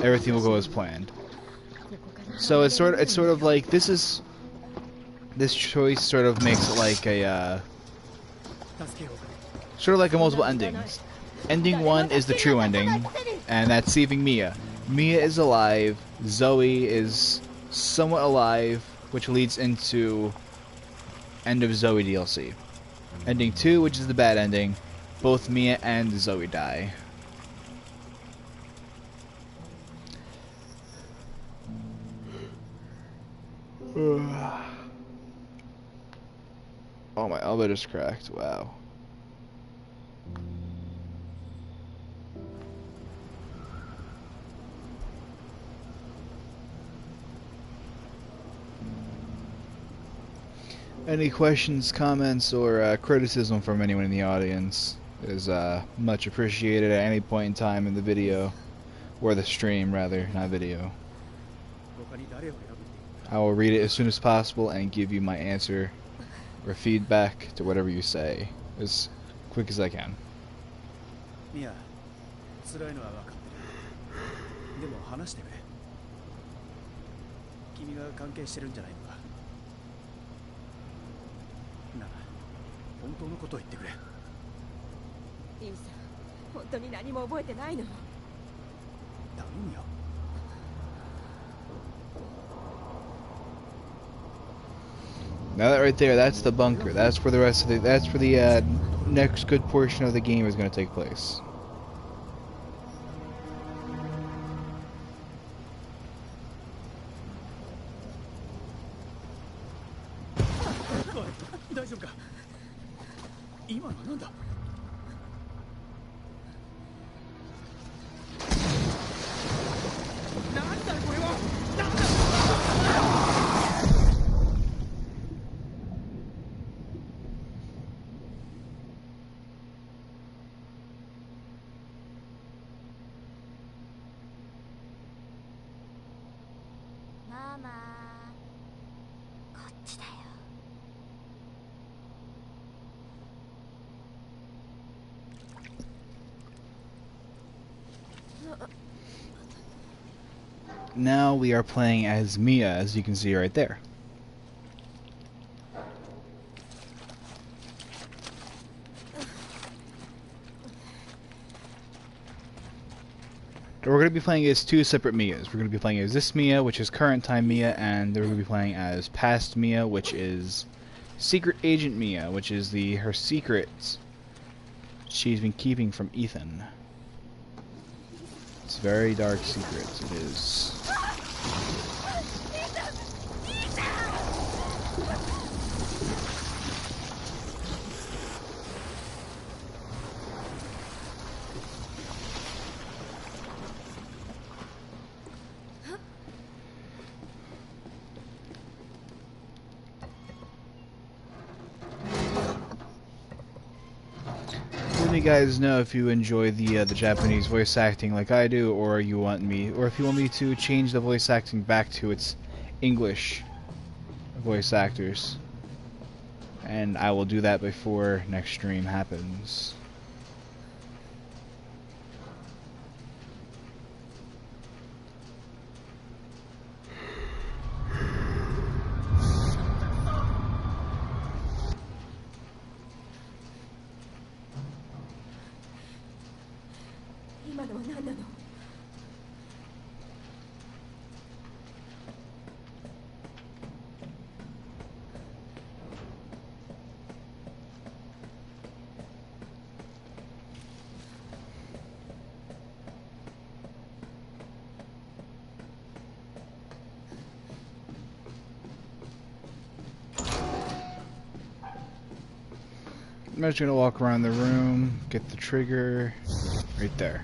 everything will go as planned. So it's sort of like this is this choice sort of makes it like a sort of like a multiple endings. Ending 1 is the true ending, and that's saving Mia. Mia is alive, Zoe is somewhat alive, which leads into End of Zoe DLC. Ending 2, which is the bad ending, both Mia and Zoe die. Oh, my elbow just cracked. Wow. Any questions, comments, or criticism from anyone in the audience is much appreciated at any point in time in the video, or the stream rather, not video. I will read it as soon as possible and give you my answer or feedback to whatever you say as quick as I can. Mia, 辛いのは分かってる。でも話してくれ。君が関係してるんじゃないのか。なあ、本当のことを言ってくれ。イムさん、本当に何も覚えてないの？頼むよ。Now that right there, that's the bunker. That's where the rest of the next good portion of the game is going to take place. Now we are playing as Mia, as you can see right there. We're going to be playing as two separate Mias. We're going to be playing as this Mia, which is current time Mia, and we're going to be playing as past Mia, which is Secret Agent Mia, which is her secrets she's been keeping from Ethan. It's very dark secrets, it is. Let me guys know if you enjoy the Japanese voice acting like I do, or if you want me to change the voice acting back to its English voice actors, and I will do that before next stream happens. I'm just gonna walk around the room, get the trigger right there.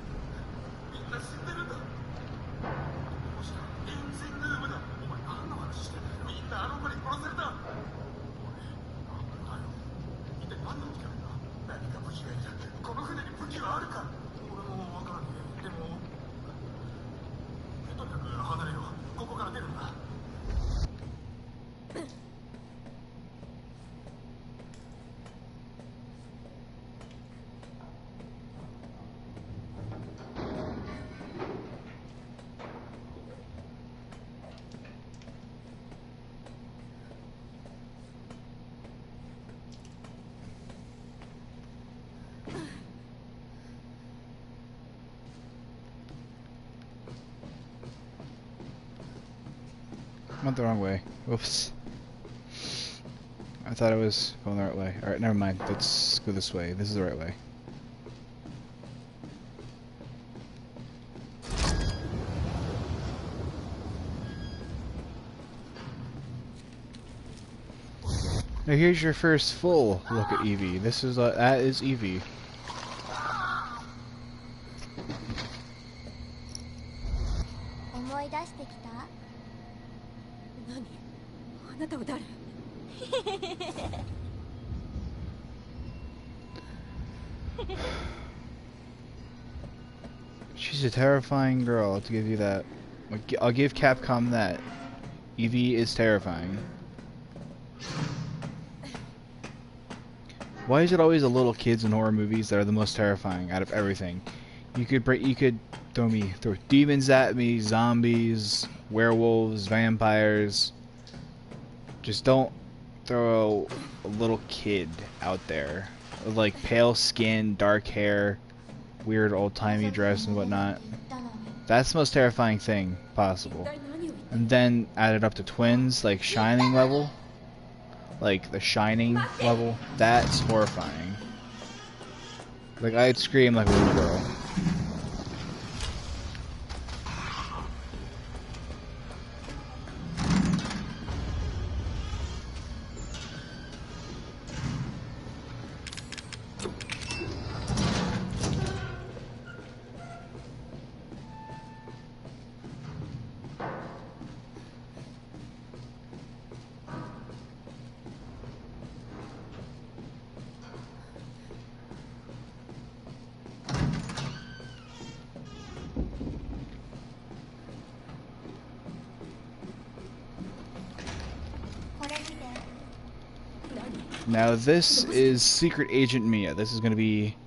Went the wrong way. Whoops. I thought I was going the right way. Alright, never mind. Let's go this way. This is the right way. Now here's your first full look at Eevee. This is that is Eevee. 思い出してきた？何？あなたは誰？ She's a terrifying girl, I'll give you that. I'll give Capcom that. Eevee is terrifying. Why is it always the little kids in horror movies that are the most terrifying out of everything? You could throw demons at me, zombies, werewolves, vampires. Just don't throw a little kid out there with like pale skin, dark hair, weird old-timey dress and whatnot. That's the most terrifying thing possible. And then add it up to twins, like Shining level. Like the Shining level. That's horrifying. Like I'd scream like a little girl. Now this is Secret Agent Mia. This is going to be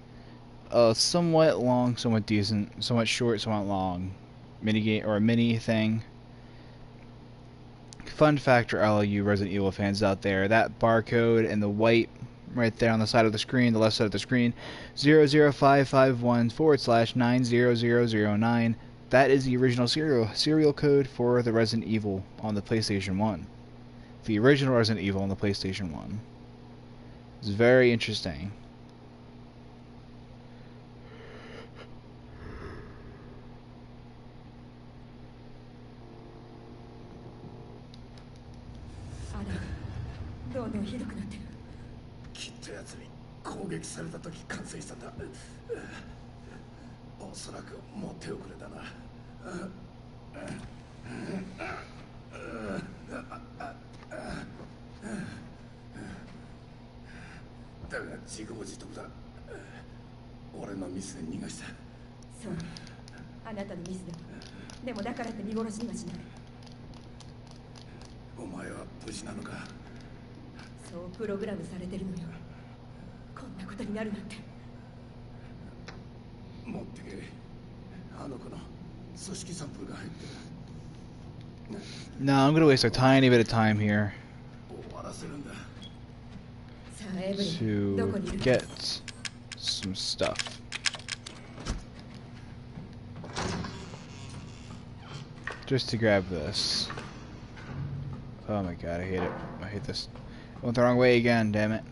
a somewhat long, somewhat decent, somewhat short, somewhat long minigame or a mini thing. Fun fact for all you Resident Evil fans out there, that barcode and the white right there on the side of the screen, the left side of the screen, 00551//90009, that is the original serial code for the Resident Evil on the PlayStation 1. The original Resident Evil on the PlayStation 1. It's very interesting. Now I'm gonna waste a tiny bit of time here to get some stuff. Just to grab this. Oh my god, I hate it. I hate this. I went the wrong way again, damn it.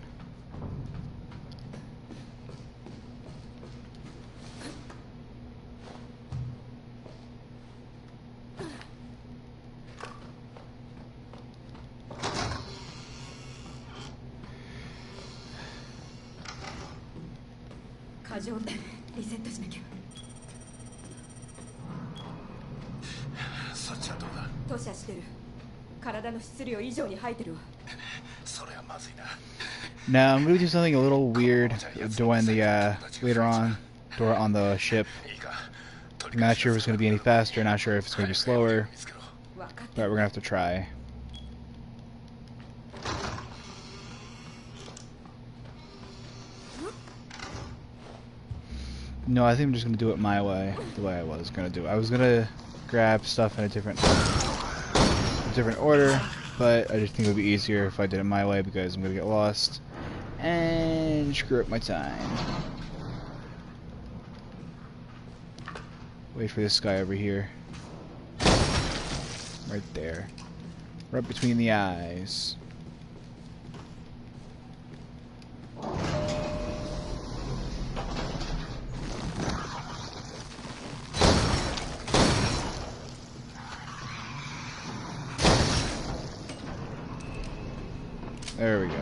Now I'm going to do something a little weird doing the later on the ship. I'm not sure if it's going to be any faster, not sure if it's going to be slower, but we're going to have to try. No, I think I'm just going to do it my way, the way I was going to do it. I was going to grab stuff in a different order, but I just think it would be easier if I did it my way because I'm going to get lost and screw up my time. Wait for this guy over here. Right there. Right between the eyes. There we go.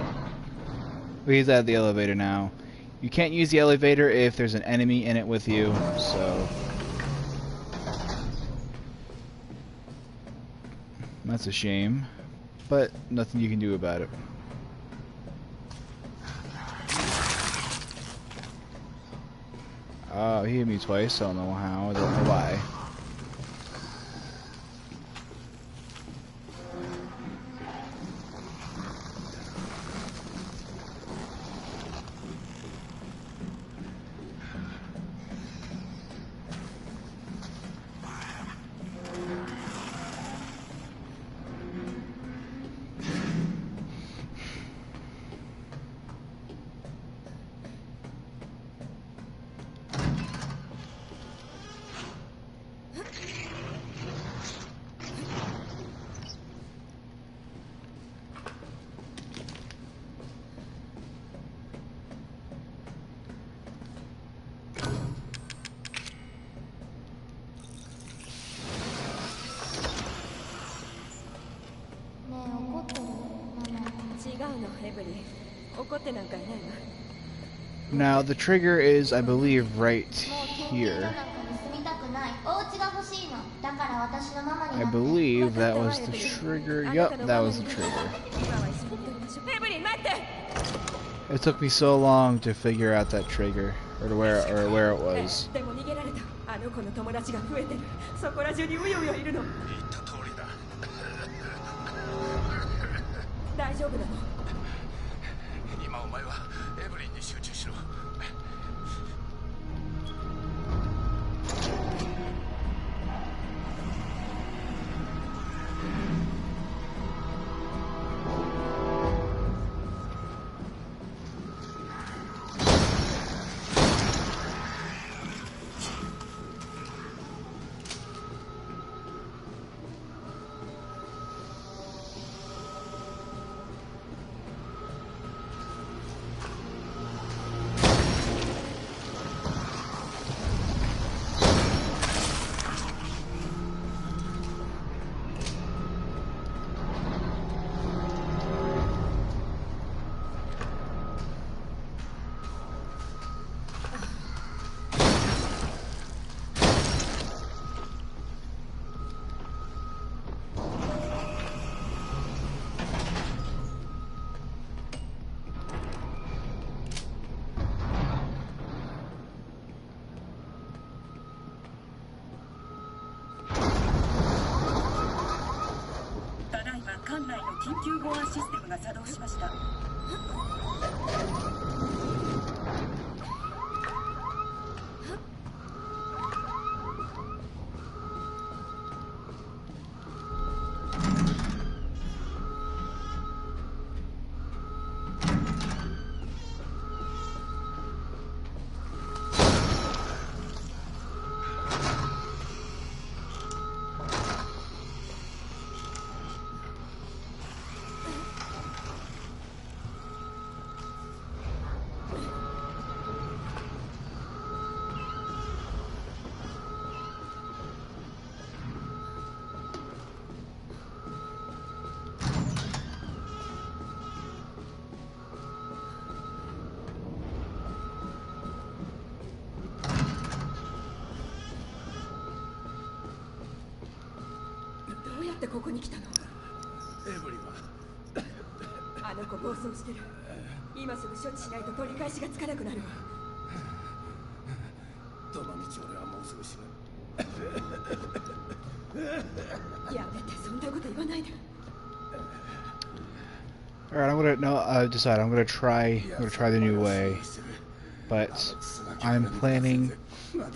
He's at the elevator now. You can't use the elevator if there's an enemy in it with you, so... That's a shame, but nothing you can do about it. He hit me twice, I don't know how, I don't know why. Now the trigger is, I believe, right here. I believe that was the trigger. Yup, that was the trigger. It took me so long to figure out that trigger, or where it was. Alright, I'm gonna try the new way, but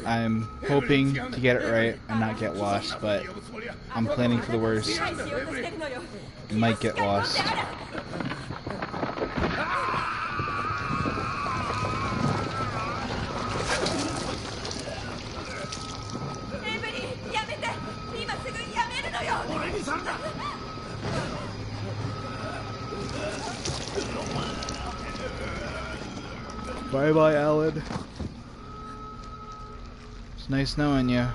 I'm hoping to get it right and not get lost, but I'm planning for the worst. Might get lost. Bye-bye, Alan. It's nice knowing you.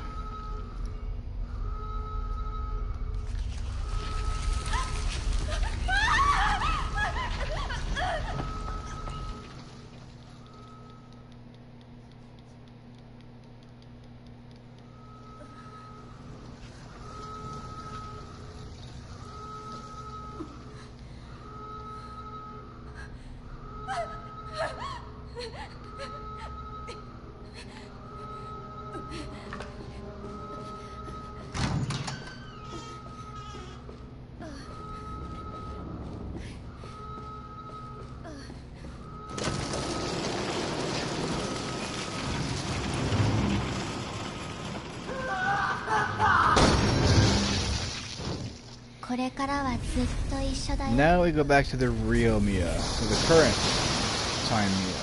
Now we go back to the real Mia, to the current time Mia.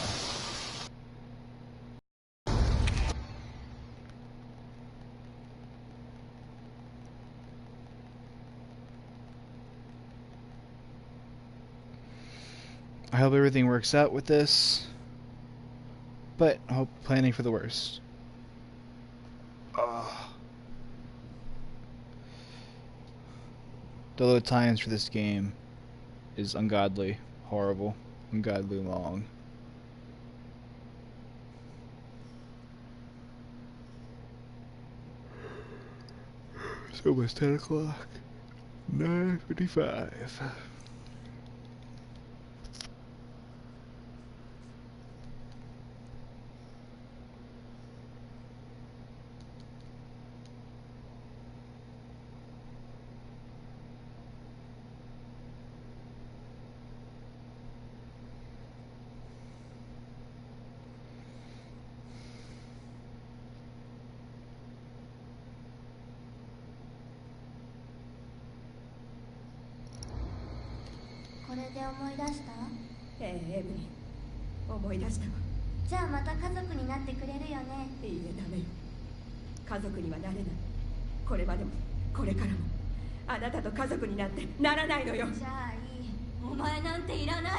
I hope everything works out with this, but I hope planning for the worst. The load times for this game is ungodly, horrible, ungodly long. It's almost 10 o'clock. 9:55.エブリン、思い出したわ。じゃあまた家族になってくれるよね。いいえ、ダメよ。家族にはなれない。これまでもこれからもあなたと家族になってならないのよ。じゃあいい。お前なんていらない。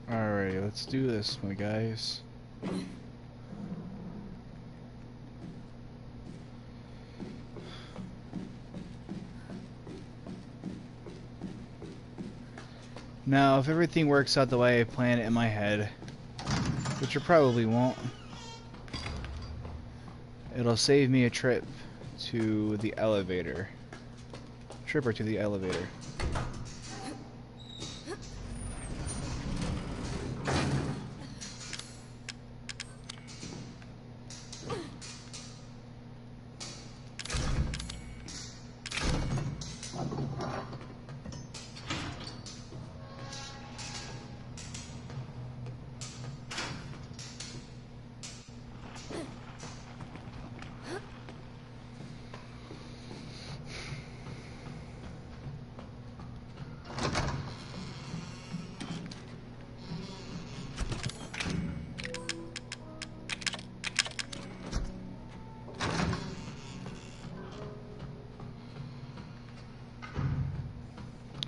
Alright, let's do this, my guys. Now, if everything works out the way I plan it in my head, which it probably won't, it'll save me a trip to the elevator. Trip or to the elevator.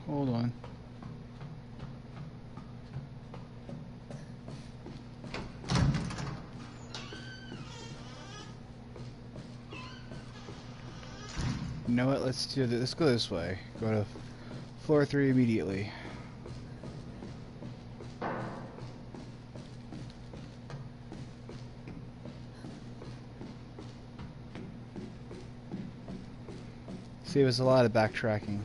Hold on. You know what? Let's do this. Let's go this way. Go to floor 3 immediately. Save us a lot of backtracking.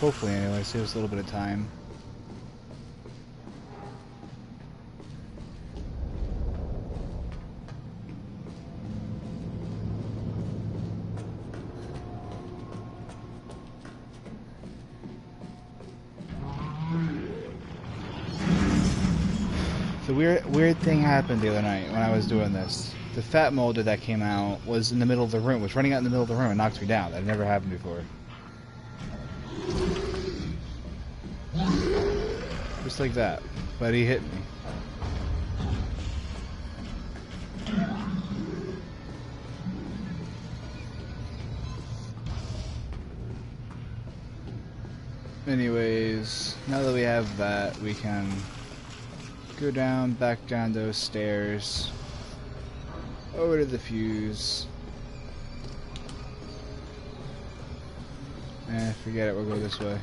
Hopefully, anyway, save us a little bit of time. The weird thing happened the other night when I was doing this. The fat molder that came out was in the middle of the room, was running out in the middle of the room and knocked me down. That had never happened before. Just like that. But he hit me. Anyways, now that we have that, we can go back down those stairs, over to the fuse. Forget it, we'll go this way.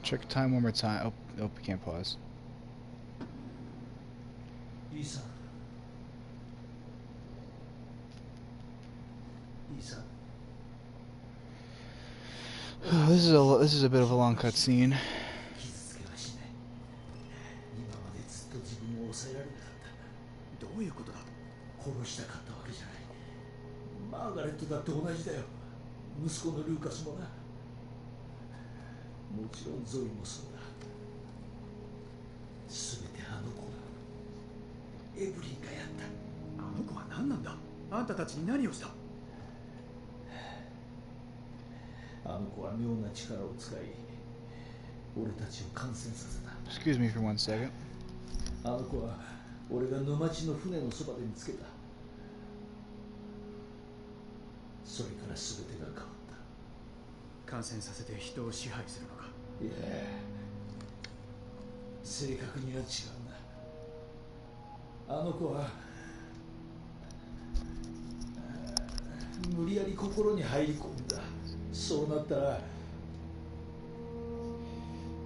Check time one more time. Oh, we can't pause. Lisa. This is a bit of a long cutscene. どういうことだ。殺したかったわけじゃない。マーガレットだって同じだよ。息子のルーカスもな。もちろんゾイもそうだ。すべてあの子だ。エブリンがやった。あの子は何なんだ。あんたたちに何をした。あの子は妙な力を使い、俺たちを感染させた。Excuse me for 1 second. あの子は俺が沼地の船のそばで見つけた。それから全てが変わった。感染させて人を支配するのか。いや、正確には違うな。あの子は無理やり心に入り込んだ。そうなったら。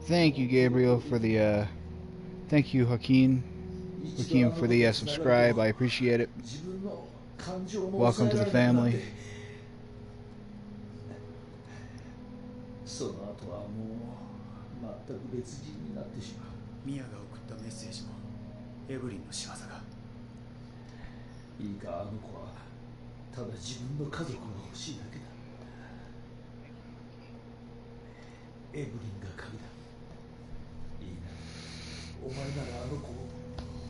Thank you, Gabriel, for the thank you, Joaquin for the subscribe. I appreciate it. Welcome to the family. その後はもう全く別人になってしまう。ミアが送ったメッセージもエブリンの仕業が。いいか、あの子はただ自分の家族が欲しいだけだ。エブリンが鍵だ。いいな、お前ならあの子を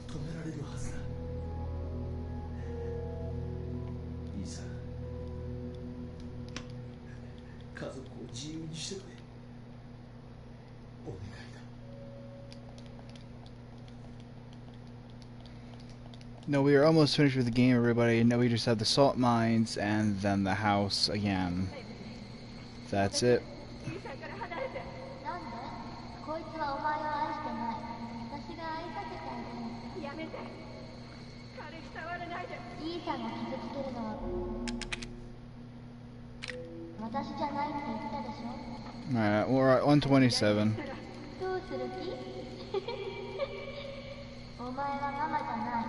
止められるはずだ。いいさ、家族を自由にしてくれ。お願いだ。No, we are almost finished with the game, everybody. Now we just have the salt mines and then the house again. That's it. なんでこいつはお前を愛してない。私が愛させてあげる。やめて。彼に触らないで。イーサンが傷つけるのは私じゃないって言ったでしょ。 Alright, we're at 127. どうする気？お前はママじゃない。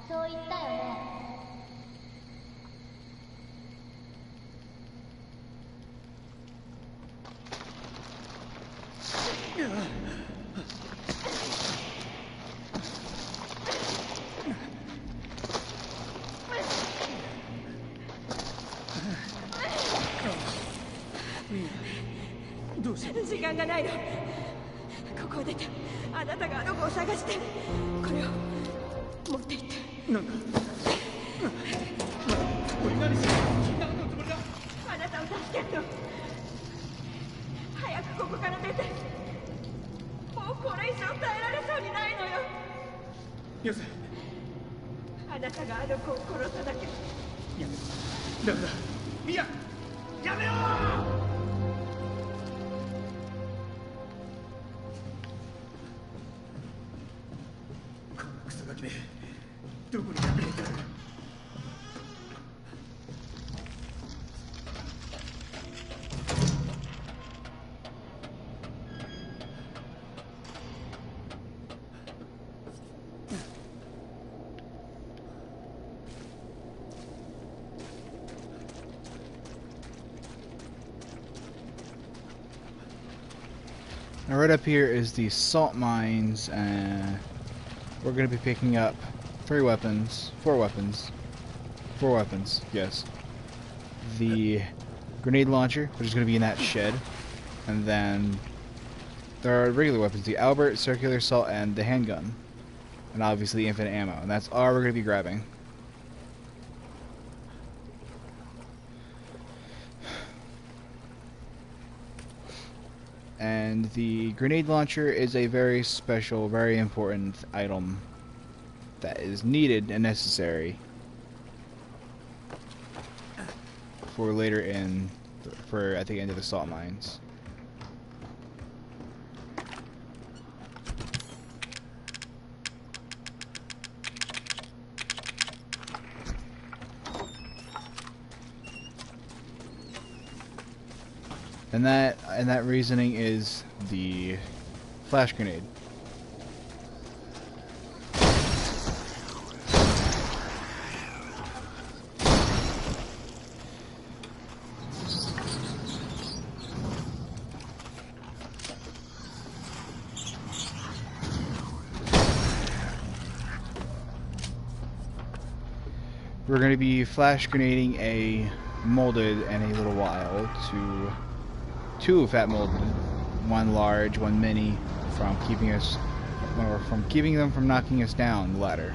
そう言ったよね。どうした？時間がないの。ここを出てあなたがあの子を探して、これを持って行って。なんだ？これ何してる？何のつもりだ？あなたを助けるの。早くここから出て。もうこれ以上耐えられそうにないのよ。よせ。あなたがあの子を殺さなきゃ。やめろ。ダメだ。ミヤ、やめろ！このクソガキめ、どこに隠れてる？Now right up here is the salt mines, and we're going to be picking up 4 weapons, yes. The grenade launcher, which is going to be in that shed, and then there are regular weapons, the Albert, circular assault, and the handgun, and obviously infinite ammo, and that's all we're going to be grabbing. And the grenade launcher is a very special, very important item that is needed and necessary for later at the end of the salt mines. And that reasoning is the flash grenade. We're going to be flash grenading a molded in a little while to 2 fat molded, 1 large, 1 mini, from keeping them from knocking us down the ladder.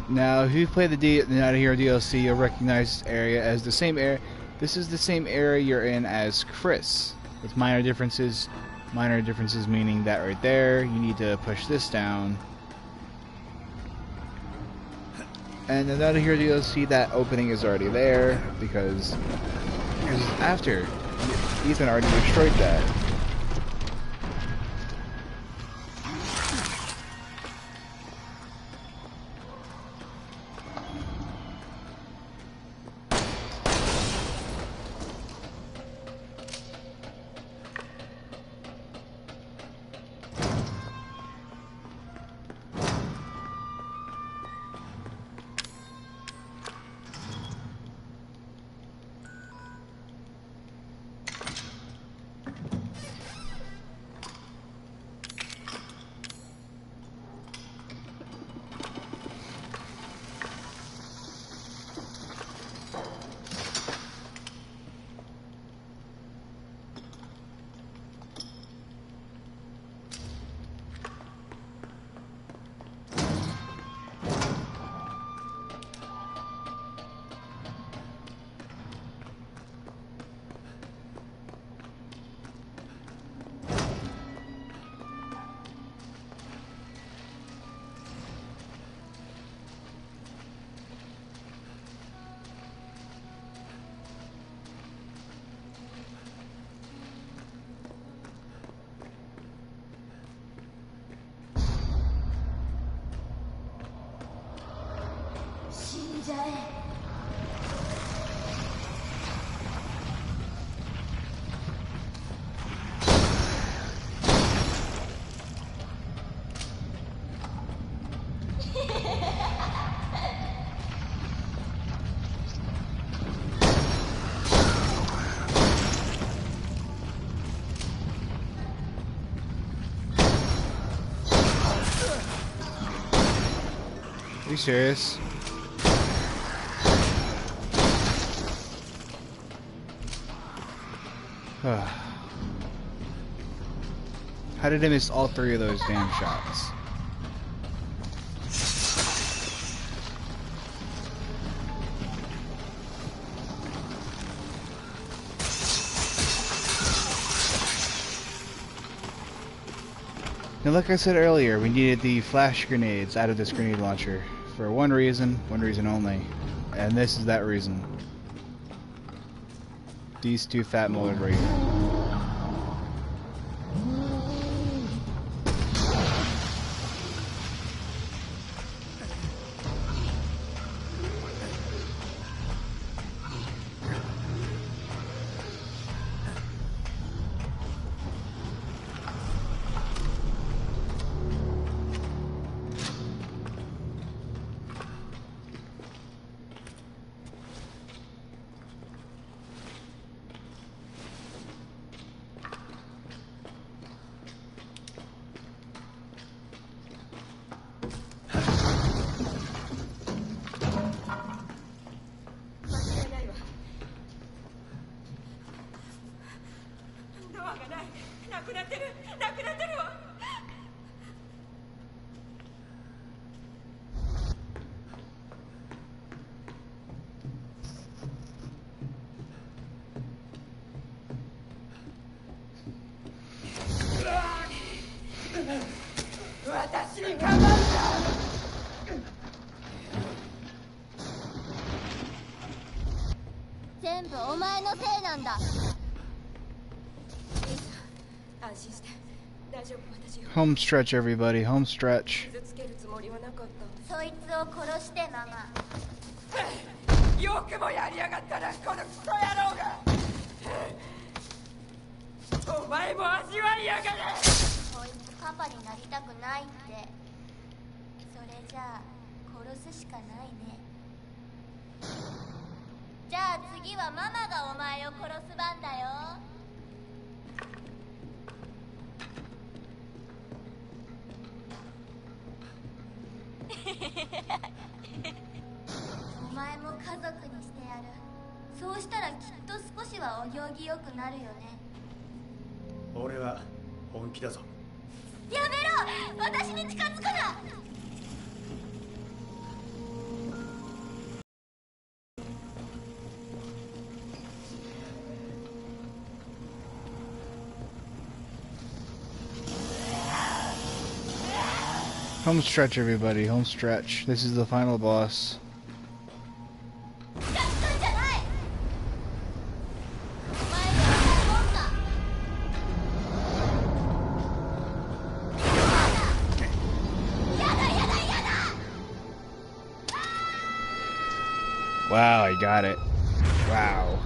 Now, if you play the Not a Hero DLC, you'll recognize this area as the same area. This is the same area you're in as Chris, with minor differences. Minor differences meaning that right there, you need to push this down. And the Not a Hero DLC, that opening is already there because after Ethan already destroyed that. じゃえ。Are you serious? How did I miss all three of those damn shots? Now, like I said earlier, we needed the flash grenades out of this grenade launcher for one reason only, and this is that reason. These two fat molded right here.全部お前のせいなんだ。 Home stretch, everybody. Home stretch. そいつを殺してママ。よくもやりやがったな、このクソ野郎が。お前も味わいやがれ。こいつパパになりたくないって。それじゃあ殺すしかないね。じゃあ次はママがお前を殺す番だよ。お前も家族にしてやる。そうしたらきっと少しはお行儀よくなるよね。俺は本気だぞ。やめろ、私に近づくな。Home stretch, everybody. Home stretch. This is the final boss. Wow, I got it. Wow.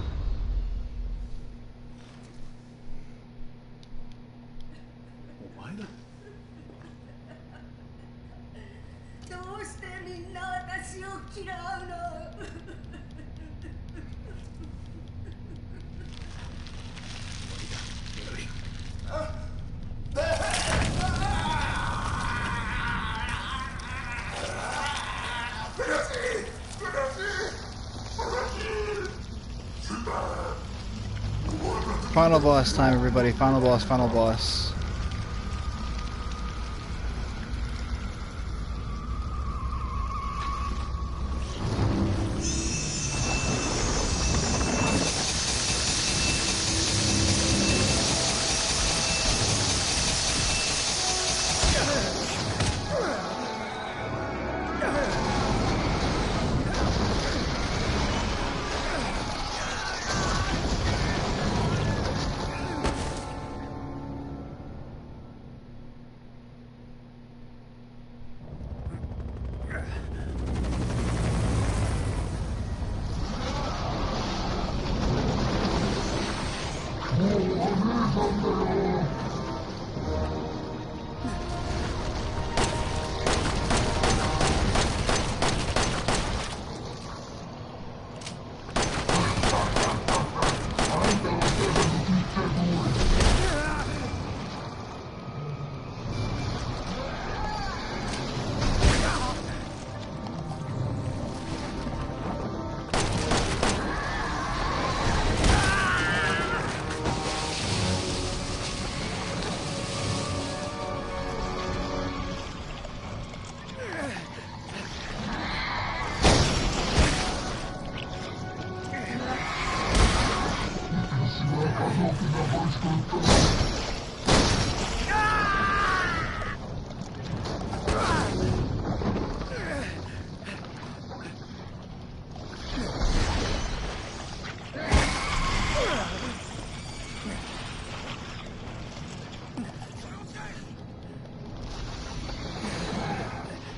Final boss time, everybody. Final boss, final boss.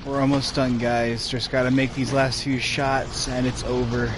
We're almost done, guys. Just gotta make these last few shots and it's over.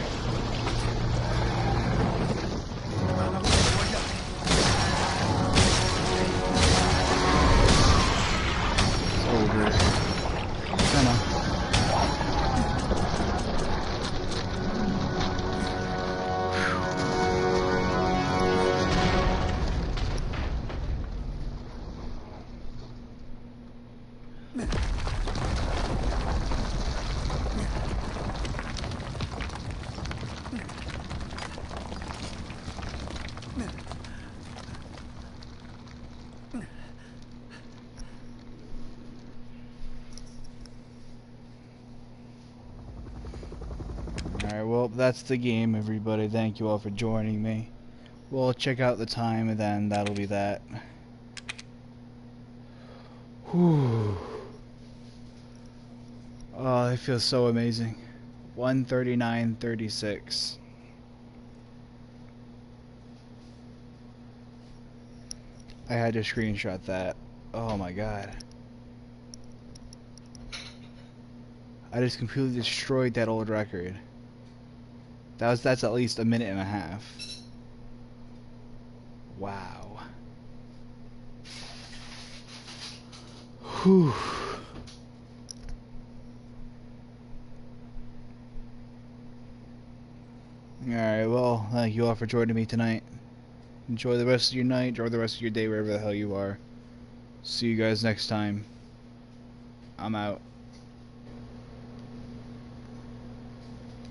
Alright, well, that's the game, everybody. Thank you all for joining me. We'll check out the time, and then that'll be that. Whew. Oh, it feels so amazing. 1:39:36. I had to screenshot that. Oh my god. I just completely destroyed that old record. That's at least a minute and a half. Wow. Whew. Alright, well, thank you all for joining me tonight. Enjoy the rest of your night, enjoy the rest of your day, wherever the hell you are. See you guys next time. I'm out.